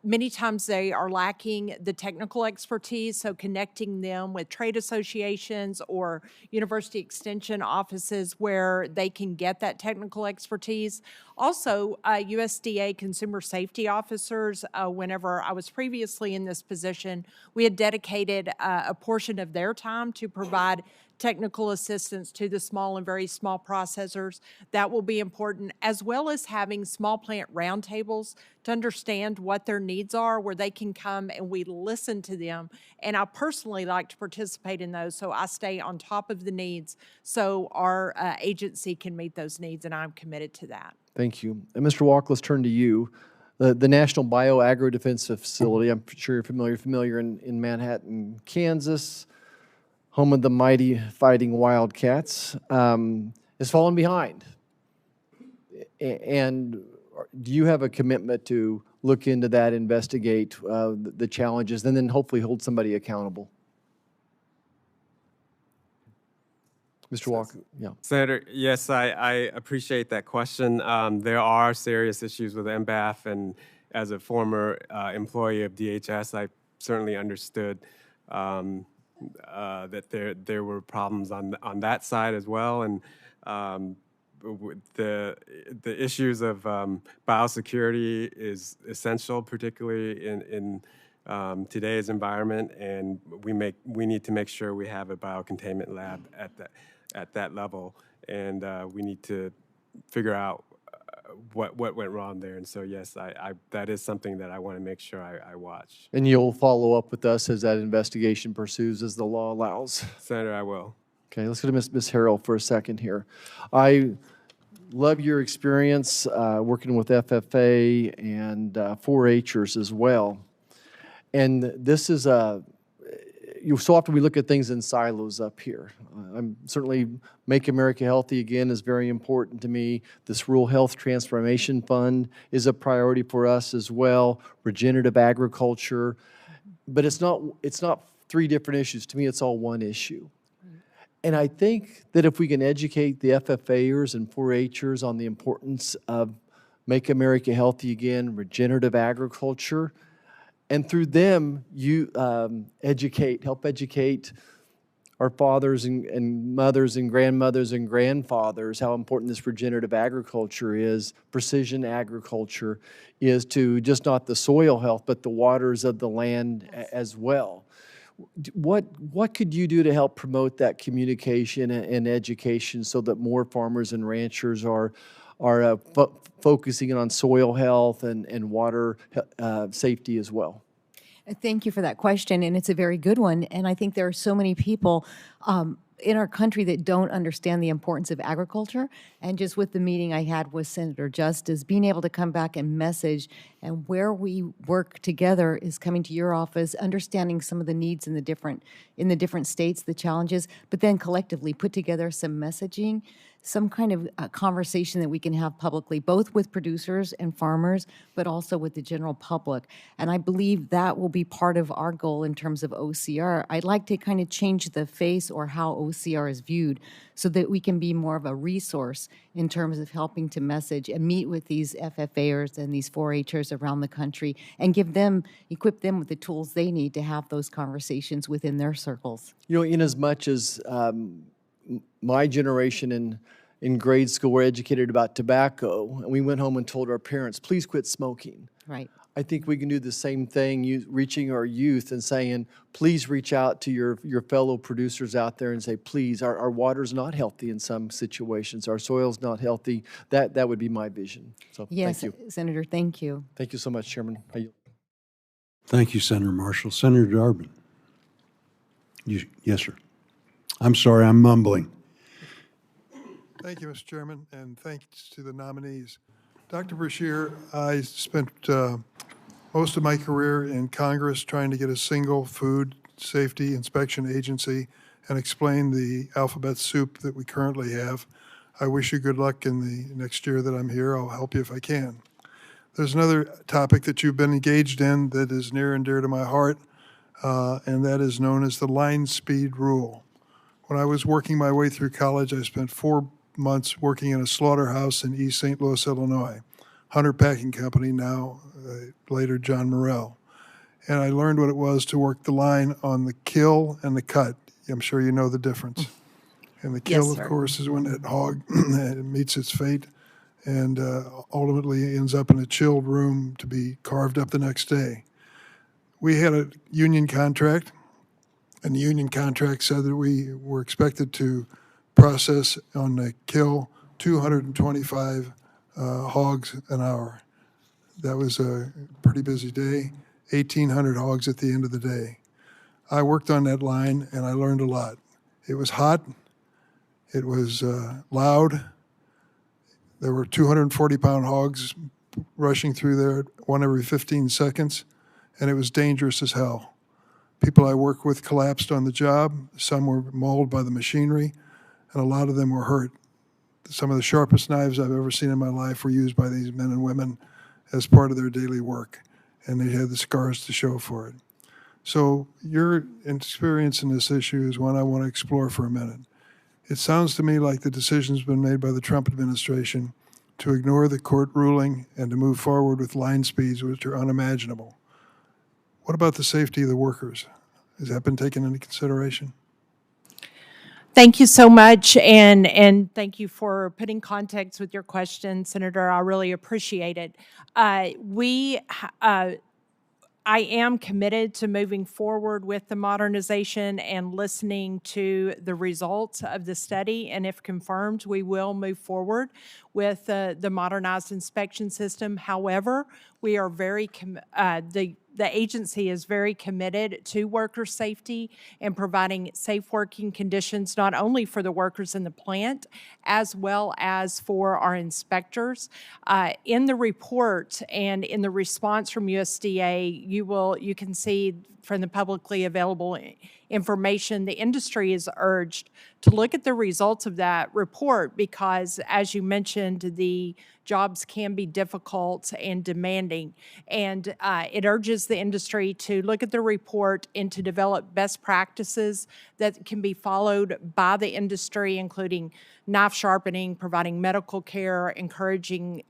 Many times they are lacking the technical expertise, so connecting them with trade associations or university extension offices where they can get that technical expertise. Also, USDA consumer safety officers, whenever I was previously in this position, we had dedicated a portion of their time to provide technical assistance to the small and very small processors. That will be important, as well as having small plant roundtables to understand what their needs are, where they can come and we listen to them. And I personally like to participate in those, so I stay on top of the needs so our agency can meet those needs, and I'm committed to that. Thank you. And Mr. Walk, let's turn to you. The National Bio-Agro-Defense Facility, I'm sure you're familiar in Manhattan, Kansas, home of the mighty Fighting Wildcats, is falling behind. And do you have a commitment to look into that, investigate the challenges, and then hopefully hold somebody accountable? Mr. Walker, yeah. Senator, yes, I appreciate that question. There are serious issues with NBAF, and as a former employee of DHS, I certainly understood that there were problems on that side as well, and the issues of biosecurity is essential, particularly in today's environment, and we need to make sure we have a biocontainment lab at that level, and we need to figure out what went wrong there. And so, yes, that is something that I want to make sure I watch. And you'll follow up with us as that investigation pursues as the law allows? Senator, I will. Okay, let's go to Ms. Harrell for a second here. I love your experience working with FFA and 4-Hers as well. And this is so often we look at things in silos up here. I'm certainly Make America Healthy again is very important to me. This Rural Health Transformation Fund is a priority for us as well. Regenerative agriculture. but it's not three different issues. To me, it's all one issue. And I think that if we can educate the FFAers and 4-Hers on the importance of Make America Healthy Again, regenerative agriculture, and through them, you help educate our fathers and mothers and grandmothers and grandfathers how important this regenerative agriculture is, precision agriculture is to just not the soil health, but the waters of the land as well. What could you do to help promote that communication and education so that more farmers and ranchers are focusing on soil health and water safety as well? Thank you for that question, and it's a very good one. And I think there are so many people in our country that don't understand the importance of agriculture. And just with the meeting I had with Senator Justice, being able to come back and message, and where we work together is coming to your office, understanding some of the needs in the different states, the challenges, but then collectively put together some messaging, some kind of conversation that we can have publicly, both with producers and farmers, but also with the general public. And I believe that will be part of our goal in terms of OCR. I'd like to kind of change the face or how OCR is viewed so that we can be more of a resource in terms of helping to message and meet with these FFAers and these 4-Hers around the country and equip them with the tools they need to have those conversations within their circles. You know, in as much as my generation in grade school were educated about tobacco, and we went home and told our parents, please quit smoking. Right. I think we can do the same thing, reaching our youth and saying, please reach out to your fellow producers out there and say, please, our water's not healthy in some situations, our soil's not healthy. That would be my vision. So Yes, thank you. Senator, thank you. Thank you so much, Chairman. Thank you, Senator Marshall. Senator Durbin. Yes, sir. I'm sorry, I'm mumbling. Thank you, Mr. Chairman, and thanks to the nominees. Dr. Brashear, I spent most of my career in Congress trying to get a single food safety inspection agency and explain the alphabet soup that we currently have. I wish you good luck in the next year that I'm here. I'll help you if I can. There's another topic that you've been engaged in that is near and dear to my heart, and that is known as the line speed rule. When I was working my way through college, I spent 4 months working in a slaughterhouse in East St. Louis, Illinois, Hunter Packing Company, now later John Morrell. And I learned what it was to work the line on the kill and the cut. I'm sure you know the difference. And the kill, Yes, of sir. course, is when that hog meets its fate and ultimately ends up in a chilled room to be carved up the next day. We had a union contract, and the union contract said that we were expected to process on the kill 225 hogs an hour. That was a pretty busy day, 1,800 hogs at the end of the day. I worked on that line and I learned a lot. It was hot, it was loud. There were 240-pound hogs rushing through there, one every 15 seconds, and it was dangerous as hell. People I worked with collapsed on the job, some were mauled by the machinery, and a lot of them were hurt. Some of the sharpest knives I've ever seen in my life were used by these men and women as part of their daily work, and they had the scars to show for it. So your experience in this issue is one I want to explore for a minute. It sounds to me like the decision's been made by the Trump administration to ignore the court ruling and to move forward with line speeds which are unimaginable. What about the safety of the workers? Has that been taken into consideration? Thank you so much, and thank you for putting context with your question, Senator. I really appreciate it. I am committed to moving forward with the modernization and listening to the results of the study, and if confirmed, we will move forward with the modernized inspection system. However, we are the agency is very committed to worker safety and providing safe working conditions, not only for the workers in the plant, as well as for our inspectors. In the report and in the response from USDA, you can see from the publicly available information, the industry is urged to look at the results of that report because, as you mentioned, the jobs can be difficult and demanding. And it urges the industry to look at the report and to develop best practices that can be followed by the industry, including knife sharpening, providing medical care, encouraging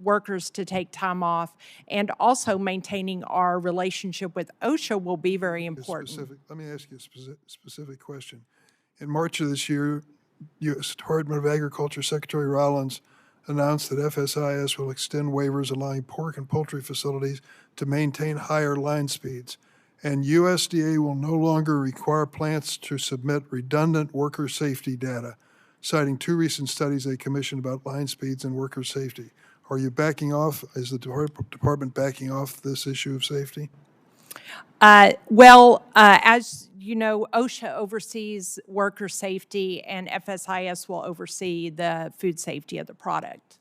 workers to take time off, and also maintaining our relationship with OSHA will be very important. Let me ask you a specific question. In March of this year, U.S. Department of Agriculture Secretary Rollins announced that FSIS will extend waivers allowing pork and poultry facilities to maintain higher line speeds, and USDA will no longer require plants to submit redundant worker safety data, citing 2 recent studies they commissioned about line speeds and worker safety. Are you backing off? Is the department backing off this issue of safety? As you know, OSHA oversees worker safety, and FSIS will oversee the food safety of the product.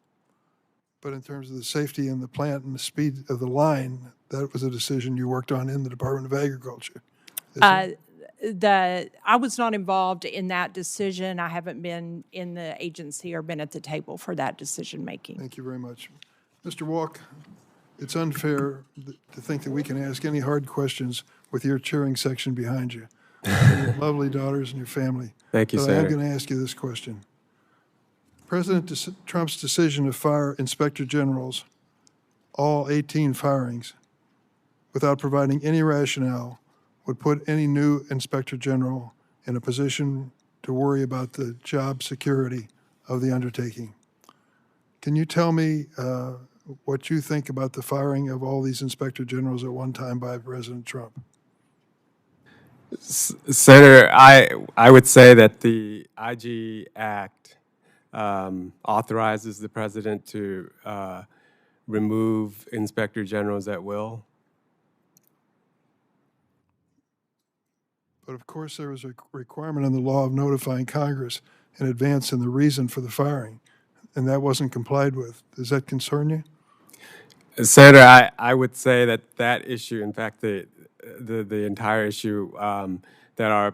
But in terms of the safety in the plant and the speed of the line, that was a decision you worked on in the Department of Agriculture. I was not involved in that decision. I haven't been in the agency or been at the table for that decision making. Thank you very much. Mr. Walk, it's unfair to think that we can ask any hard questions with your cheering section behind you. Your lovely daughters and your family. Thank you, but Senator. I am going to ask you this question. President Trump's decision to fire inspector generals, all 18 firings, without providing any rationale, would put any new inspector general in a position to worry about the job security of the undertaking. Can you tell me what you think about the firing of all these inspector generals at one time by President Trump? Senator, I would say that the IG Act authorizes the president to remove inspector generals at will. But of course, there was a requirement in the law of notifying Congress in advance and the reason for the firing, and that wasn't complied with. Does that concern you? Senator, I would say that that issue, in fact, the entire issue, that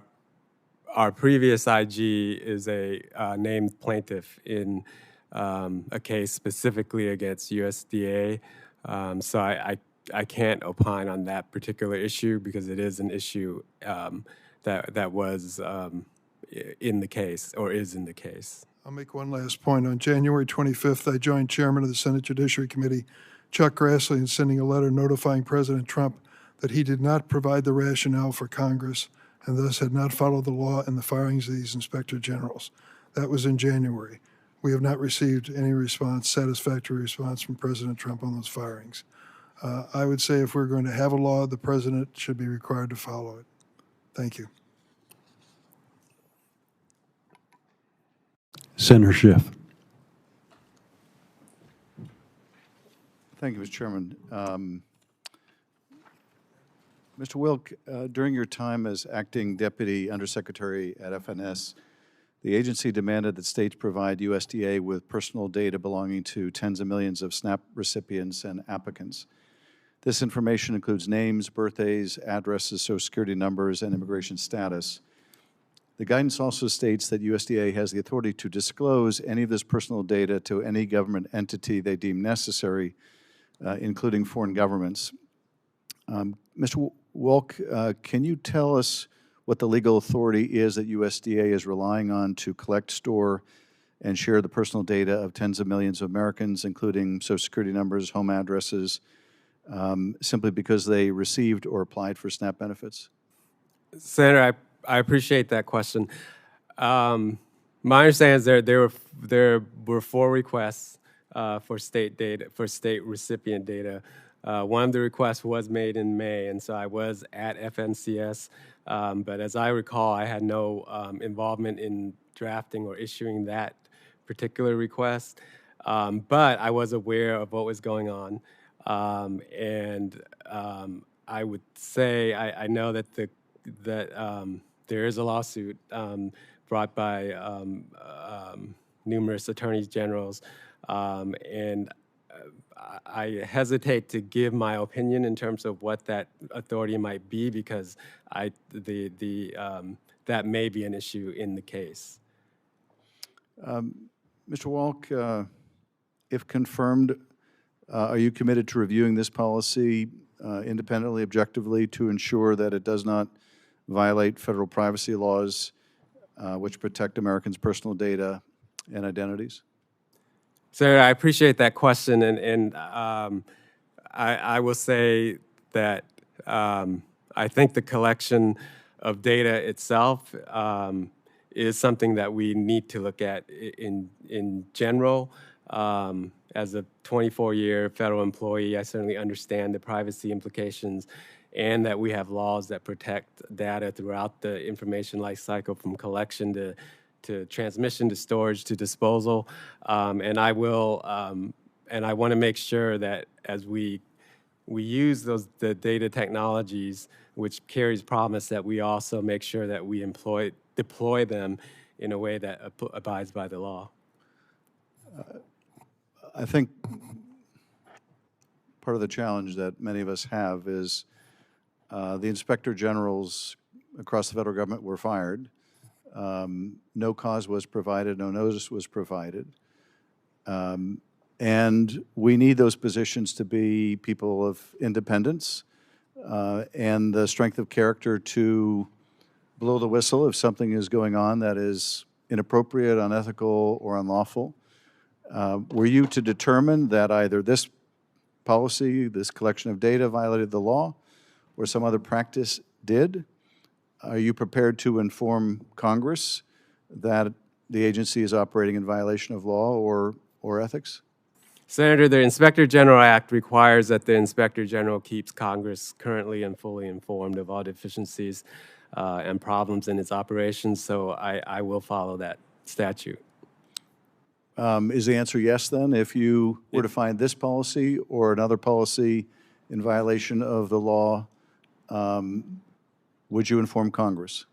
our previous IG is a named plaintiff in a case specifically against USDA. So I can't opine on that particular issue because it is an issue that was in the case or is in the case. I'll make one last point. On January 25th, I joined Chairman of the Senate Judiciary Committee, Chuck Grassley, in sending a letter notifying President Trump that he did not provide the rationale for Congress and thus had not followed the law in the firings of these inspector generals. That was in January. We have not received any satisfactory response from President Trump on those firings. I would say if we're going to have a law, the president should be required to follow it. Thank you. Senator Schiff. Thank you, Mr. Chairman. Mr. Wilk, during your time as acting deputy undersecretary at FNS, the agency demanded that states provide USDA with personal data belonging to tens of millions of SNAP recipients and applicants. This information includes names, birthdays, addresses, Social Security numbers, and immigration status. The guidance also states that USDA has the authority to disclose any of this personal data to any government entity they deem necessary, including foreign governments. Mr. Wilk, can you tell us what the legal authority is that USDA is relying on to collect, store, and share the personal data of tens of millions of Americans, including Social Security numbers, home addresses, simply because they received or applied for SNAP benefits? Senator, I appreciate that question. My understanding is there were 4 requests for state data, for state recipient data. One of the requests was made in May, and so I was at FNCS. But as I recall, I had no involvement in drafting or issuing that particular request. But I was aware of what was going on. And I would say I know that there is a lawsuit brought by numerous attorneys generals, and I hesitate to give my opinion in terms of what that authority might be because the that may be an issue in the case. Mr. Walk, if confirmed, are you committed to reviewing this policy independently, objectively, to ensure that it does not violate federal privacy laws which protect Americans' personal data and identities? Senator, I appreciate that question, and I will say that I think the collection of data itself is something that we need to look at in general. As a 24-year federal employee, I certainly understand the privacy implications and that we have laws that protect data throughout the information life cycle, from collection to transmission to storage to disposal. And I want to make sure that as we use the data technologies, which carries promise, that we also make sure that we deploy them in a way that abides by the law. I think part of the challenge that many of us have is the inspector generals across the federal government were fired. No cause was provided, no notice was provided. And we need those positions to be people of independence and the strength of character to blow the whistle if something is going on that is inappropriate, unethical, or unlawful. Were you to determine that either this policy, this collection of data violated the law, or some other practice did, are you prepared to inform Congress that the agency is operating in violation of law or ethics? Senator, the Inspector General Act requires that the Inspector General keeps Congress currently and fully informed of all deficiencies and problems in its operations, so I will follow that statute. Is the answer yes, then? If you were to find this policy or another policy in violation of the law, would you inform Congress?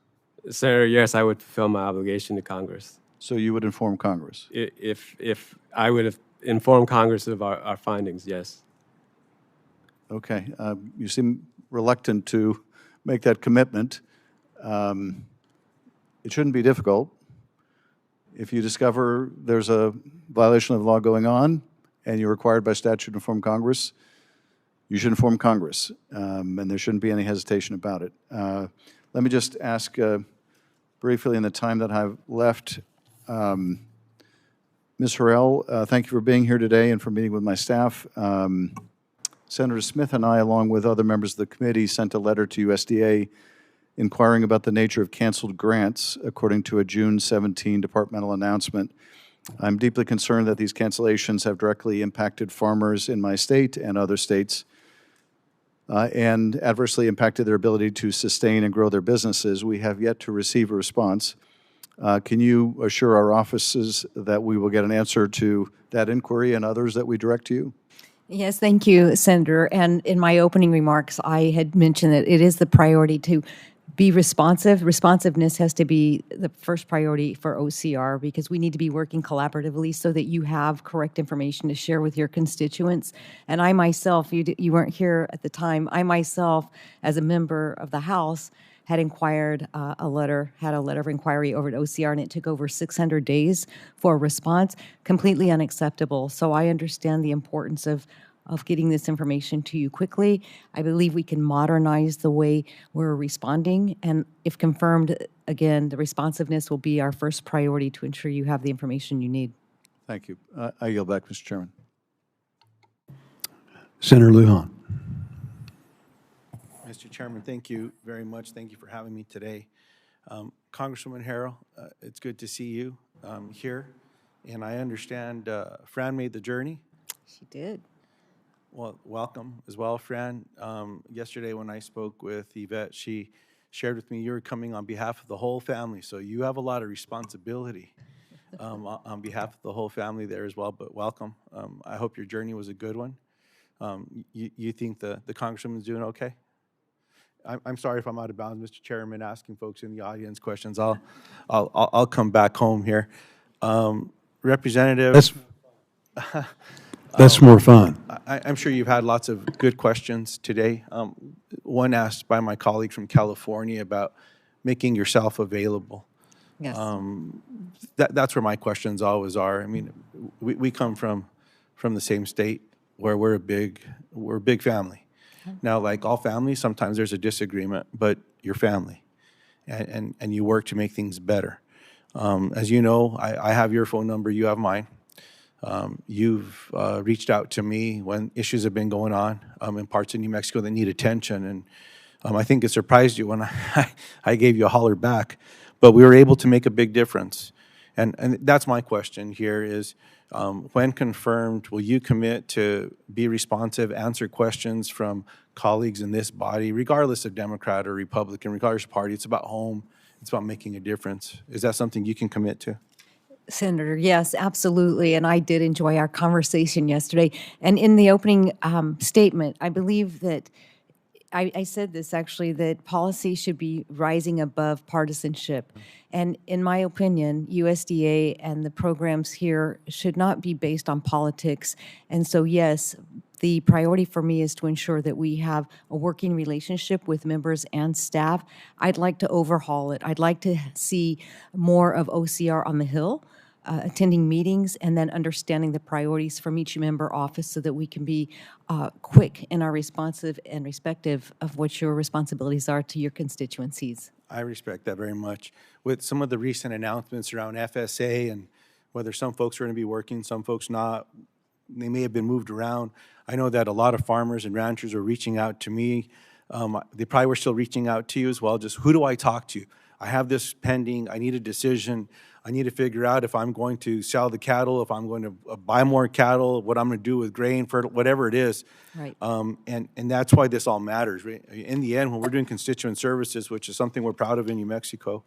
Senator, yes, I would fulfill my obligation to Congress. So you would inform Congress? If I would have informed Congress of our findings, yes. Okay. You seem reluctant to make that commitment. It shouldn't be difficult. If you discover there's a violation of the law going on and you're required by statute to inform Congress, you should inform Congress, and there shouldn't be any hesitation about it. Let me just ask briefly in the time that I've left, Ms. Harrell, thank you for being here today and for meeting with my staff. Senator Smith and I, along with other members of the committee, sent a letter to USDA inquiring about the nature of canceled grants, according to a June 17 departmental announcement. I'm deeply concerned that these cancellations have directly impacted farmers in my state and other states and adversely impacted their ability to sustain and grow their businesses. We have yet to receive a response. Can you assure our offices that we will get an answer to that inquiry and others that we direct to you? Yes, thank you, Senator. And in my opening remarks, I had mentioned that it is the priority to be responsive. Responsiveness has to be the first priority for OCR because we need to be working collaboratively so that you have correct information to share with your constituents. And I myself, you weren't here at the time, I myself, as a member of the House, had inquired had a letter of inquiry over at OCR, and it took over 600 days for a response. Completely unacceptable. So I understand the importance of getting this information to you quickly. I believe we can modernize the way we're responding, and if confirmed, again, the responsiveness will be our first priority to ensure you have the information you need. Thank you. I yield back, Mr. Chairman. Senator Lujan. Mr. Chairman, thank you very much. Thank you for having me today. Congresswoman Harrell, it's good to see you here. And I understand Fran made the journey. She did. Well, welcome as well, Fran. Yesterday when I spoke with Yvette, she shared with me you were coming on behalf of the whole family. So you have a lot of responsibility on behalf of the whole family there as well, but welcome. I hope your journey was a good one. You think the Congresswoman's doing okay? I'm sorry if I'm out of bounds, Mr. Chairman, asking folks in the audience questions. I'll come back home here. Representative. That's more fun. I'm sure you've had lots of good questions today. One asked by my colleague from California about making yourself available. Yes. That's where my questions always are. I mean, we come from the same state where we're a big family. Now, like all families, sometimes there's a disagreement, but you're family, and you work to make things better. As you know, I have your phone number, you have mine. You've reached out to me when issues have been going on in parts of New Mexico that need attention, and I think it surprised you when I gave you a holler back, but we were able to make a big difference. And that's my question here is, when confirmed, will you commit to be responsive, answer questions from colleagues in this body, regardless of Democrat or Republican, regardless of party? It's about home. It's about making a difference. Is that something you can commit to? Senator, yes, absolutely. And I did enjoy our conversation yesterday. And in the opening statement, I believe that I said this actually, that policy should be rising above partisanship. And in my opinion, USDA and the programs here should not be based on politics. And so, yes, the priority for me is to ensure that we have a working relationship with members and staff. I'd like to overhaul it. I'd like to see more of OCR on the Hill, attending meetings, and then understanding the priorities from each member office so that we can be quick in our responsive and respective of what your responsibilities are to your constituencies. I respect that very much. With some of the recent announcements around FSA and whether some folks are going to be working, some folks not, they may have been moved around. I know that a lot of farmers and ranchers are reaching out to me. They probably were still reaching out to you as well. Just who do I talk to? I have this pending. I need a decision. I need to figure out if I'm going to sell the cattle, if I'm going to buy more cattle, what I'm going to do with grain, whatever it is. Right. And that's why this all matters. Right? In the end, when we're doing constituent services, which is something we're proud of in New Mexico,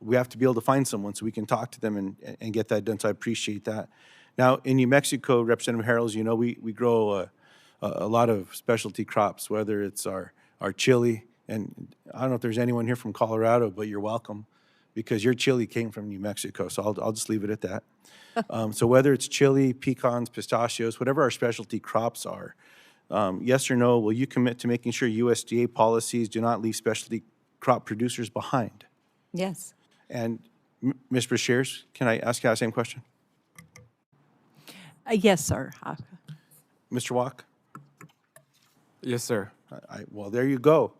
we have to be able to find someone so we can talk to them and get that done. So I appreciate that. Now, in New Mexico, Representative Harrell, you know, we grow a lot of specialty crops, whether it's our chili, and I don't know if there's anyone here from Colorado, but you're welcome, because your chili came from New Mexico, so I'll just leave it at that. So whether it's chili, pecans, pistachios, whatever our specialty crops are, yes or no, will you commit to making sure USDA policies do not leave specialty crop producers behind? Yes. And Ms. Brashears, can I ask you that same question? Yes, sir. Mr. Walk? Yes, sir. Well, there you go.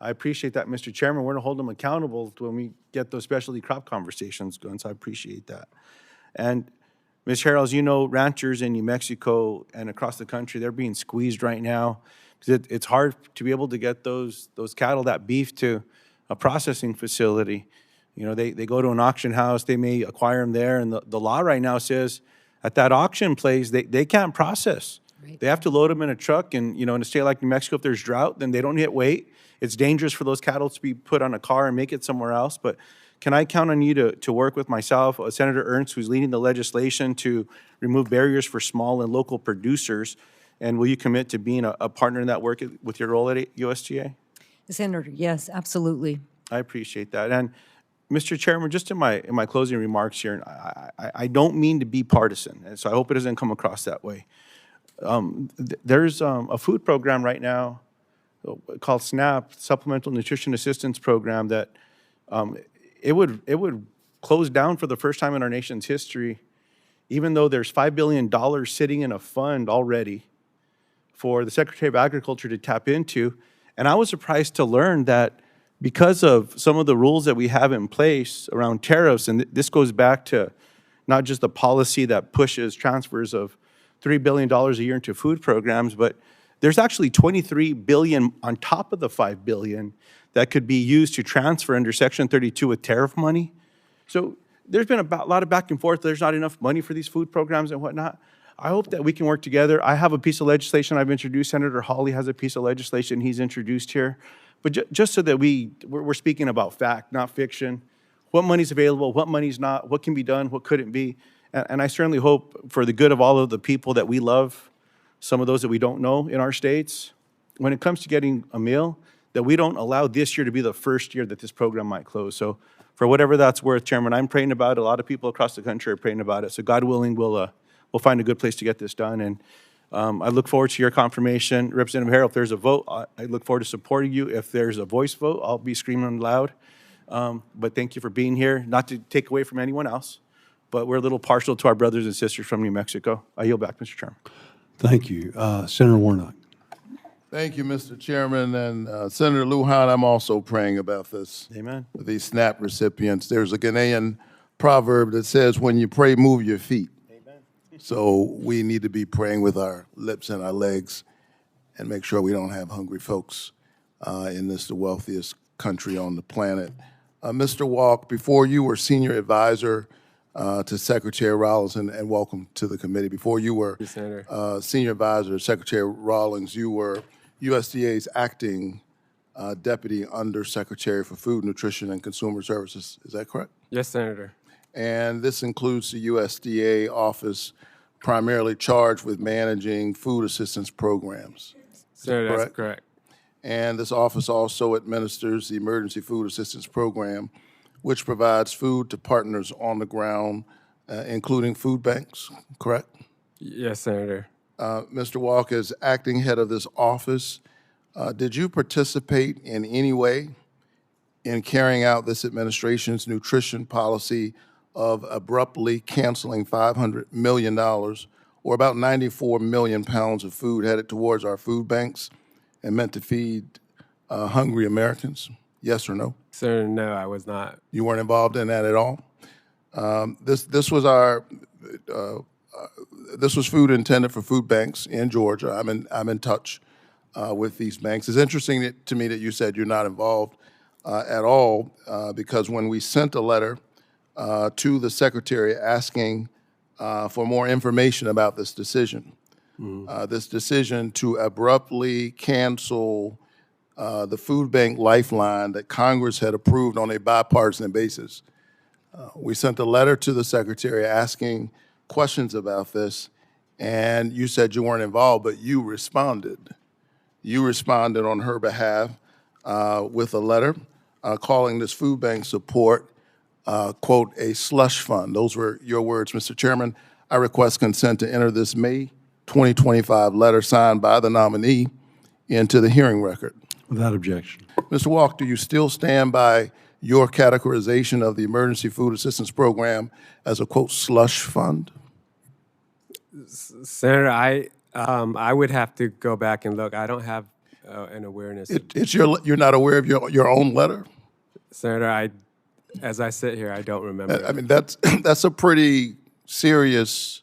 I appreciate that, Mr. Chairman. We're going to hold them accountable when we get those specialty crop conversations going, so I appreciate that. And Ms. Harrell, as you know, ranchers in New Mexico and across the country, they're being squeezed right now because it's hard to be able to get those cattle, that beef, to a processing facility. You know, they go to an auction house, they may acquire them there, and the law right now says at that auction place, they can't process. Right. They have to load them in a truck, and, you know, in a state like New Mexico, if there's drought, then they don't hit weight. It's dangerous for those cattle to be put on a car and make it somewhere else. But can I count on you to work with myself, Senator Ernst, who's leading the legislation to remove barriers for small and local producers? And will you commit to being a partner in that work with your role at USDA? Senator, yes, absolutely. I appreciate that. And Mr. Chairman, just in my closing remarks here, I don't mean to be partisan, and so I hope it doesn't come across that way. There's a food program right now called SNAP, Supplemental Nutrition Assistance Program, that it would close down for the first time in our nation's history, even though there's $5 billion sitting in a fund already for the Secretary of Agriculture to tap into. And I was surprised to learn that because of some of the rules that we have in place around tariffs, and this goes back to not just the policy that pushes transfers of $3 billion a year into food programs, but there's actually $23 billion on top of the $5 billion that could be used to transfer under Section 32 with tariff money. So there's been a lot of back and forth. There's not enough money for these food programs and whatnot. I hope that we can work together. I have a piece of legislation I've introduced. Senator Hawley has a piece of legislation he's introduced here. But just so that we're speaking about fact, not fiction, what money's available, what money's not, what can be done, what couldn't be. And I certainly hope for the good of all of the people that we love, some of those that we don't know in our states, when it comes to getting a meal, that we don't allow this year to be the first year that this program might close. So for whatever that's worth, Chairman, I'm praying about it. A lot of people across the country are praying about it. So God willing, we'll find a good place to get this done. And I look forward to your confirmation. Representative Harrell, if there's a vote, I look forward to supporting you. If there's a voice vote, I'll be screaming loud. But thank you for being here. Not to take away from anyone else, but we're a little partial to our brothers and sisters from New Mexico. I yield back, Mr. Chairman. Thank you. Senator Warnock. Thank you, Mr. Chairman. And Senator Lujan, I'm also praying about this. Amen. For these SNAP recipients. There's a Ghanaian proverb that says, when you pray, move your feet. Amen. So we need to be praying with our lips and our legs and make sure we don't have hungry folks in this, the wealthiest country on the planet. Mr. Walk, before you were senior advisor to Secretary Rawlings, and welcome to the committee. Before you were senior advisor to Secretary Rawlings, you were USDA's acting Deputy Undersecretary for Food, Nutrition, and Consumer Services. Is that correct? Yes, Senator. And this includes the USDA office primarily charged with managing food assistance programs. Senator, that's correct. And this office also administers the Emergency Food Assistance Program, which provides food to partners on the ground, including food banks, correct? Yes, Senator. Mr. Walker, as acting head of this office, did you participate in any way in carrying out this administration's nutrition policy of abruptly canceling $500 million, or about 94 million pounds of food headed towards our food banks and meant to feed hungry Americans? Yes or no? Sir, no, I was not. You weren't involved in that at all? This was our this was food intended for food banks in Georgia. I'm in touch with these banks. It's interesting to me that you said you're not involved at all, because when we sent a letter to the Secretary asking for more information about this decision, this decision to abruptly cancel the food bank lifeline that Congress had approved on a bipartisan basis. We sent a letter to the Secretary asking questions about this, and you said you weren't involved, but you responded. You responded on her behalf with a letter calling this food bank support, quote, a slush fund. Those were your words, Mr. Chairman. I request consent to enter this May 2025 letter signed by the nominee into the hearing record. Without objection. Mr. Walker, do you still stand by your categorization of the Emergency Food Assistance Program as a, quote, slush fund? Senator, I would have to go back and look. I don't have an awareness. You're not aware of your own letter? Senator, as I sit here, I don't remember. I mean, that's a pretty serious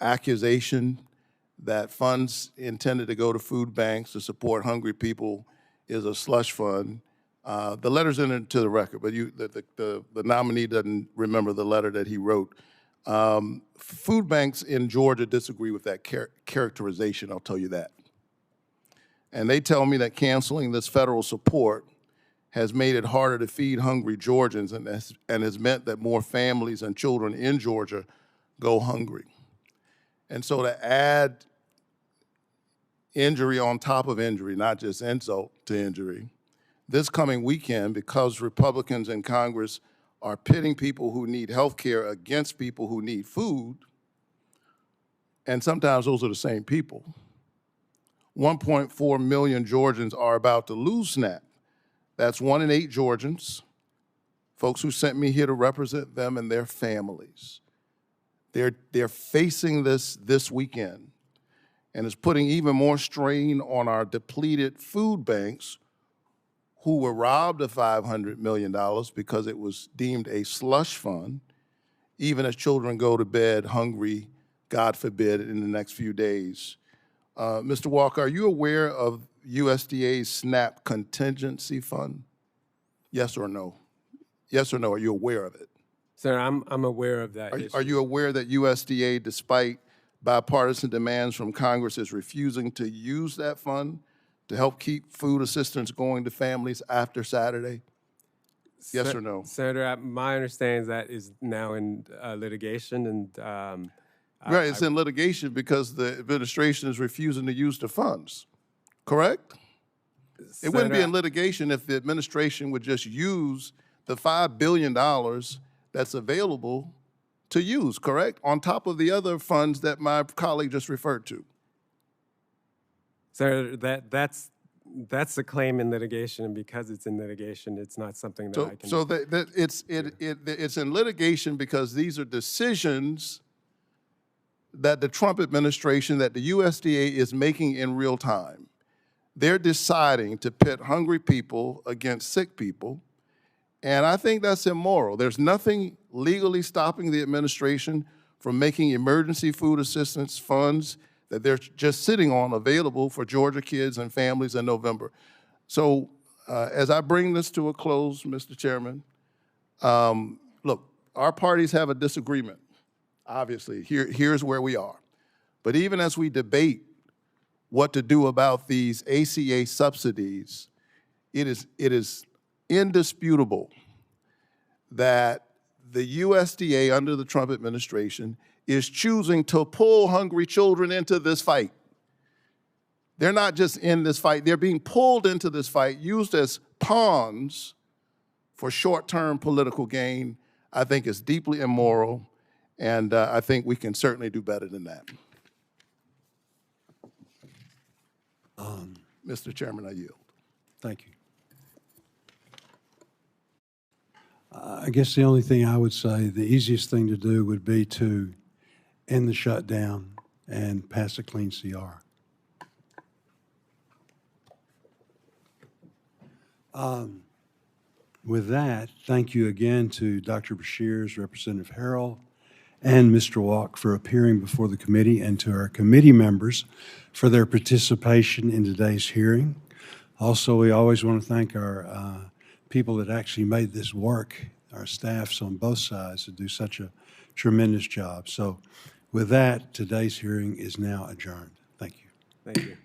accusation that funds intended to go to food banks to support hungry people is a slush fund. The letter's into the record, but the nominee doesn't remember the letter that he wrote. Food banks in Georgia disagree with that characterization, I'll tell you that. And they tell me that canceling this federal support has made it harder to feed hungry Georgians and has meant that more families and children in Georgia go hungry. And so to add injury on top of injury, not just insult to injury, this coming weekend, because Republicans in Congress are pitting people who need health care against people who need food, and sometimes those are the same people. 1.4 million Georgians are about to lose SNAP. That's 1 in 8 Georgians, folks who sent me here to represent them and their families. They're facing this weekend, and it's putting even more strain on our depleted food banks who were robbed of $500 million because it was deemed a slush fund, even as children go to bed hungry, God forbid, in the next few days. Mr. Walker, are you aware of USDA's SNAP contingency fund? Yes or no? Yes or no, are you aware of it? Sir, I'm aware of that issue. Are you aware that USDA, despite bipartisan demands from Congress, is refusing to use that fund to help keep food assistance going to families after Saturday? Yes or no? Senator, my understanding is that is now in litigation, and right, it's in litigation because the administration is refusing to use the funds, correct? It wouldn't be in litigation if the administration would just use the $5 billion that's available to use, correct? On top of the other funds that my colleague just referred to. Sir, That's a claim in litigation, and because it's in litigation, it's not something that I can. So it's in litigation because these are decisions that the Trump administration, that the USDA is making in real time. They're deciding to pit hungry people against sick people, and I think that's immoral. There's nothing legally stopping the administration from making emergency food assistance funds that they're just sitting on available for Georgia kids and families in November. So as I bring this to a close, Mr. Chairman, look, our parties have a disagreement, obviously. Here's where we are. But even as we debate what to do about these ACA subsidies, it is indisputable that the USDA under the Trump administration is choosing to pull hungry children into this fight. They're not just in this fight, they're being pulled into this fight, used as pawns for short-term political gain. I think is deeply immoral, and I think we can certainly do better than that. Mr. Chairman, I yield. Thank you. I guess the only thing I would say, the easiest thing to do would be to end the shutdown and pass a clean CR. With that, thank you again to Dr. Beshears, Representative Harrell, and Mr. Walk for appearing before the committee, and to our committee members for their participation in today's hearing. Also, we always want to thank our people that actually made this work, our staffs on both sides, to do such a tremendous job. So with that, today's hearing is now adjourned. Thank you. Thank you.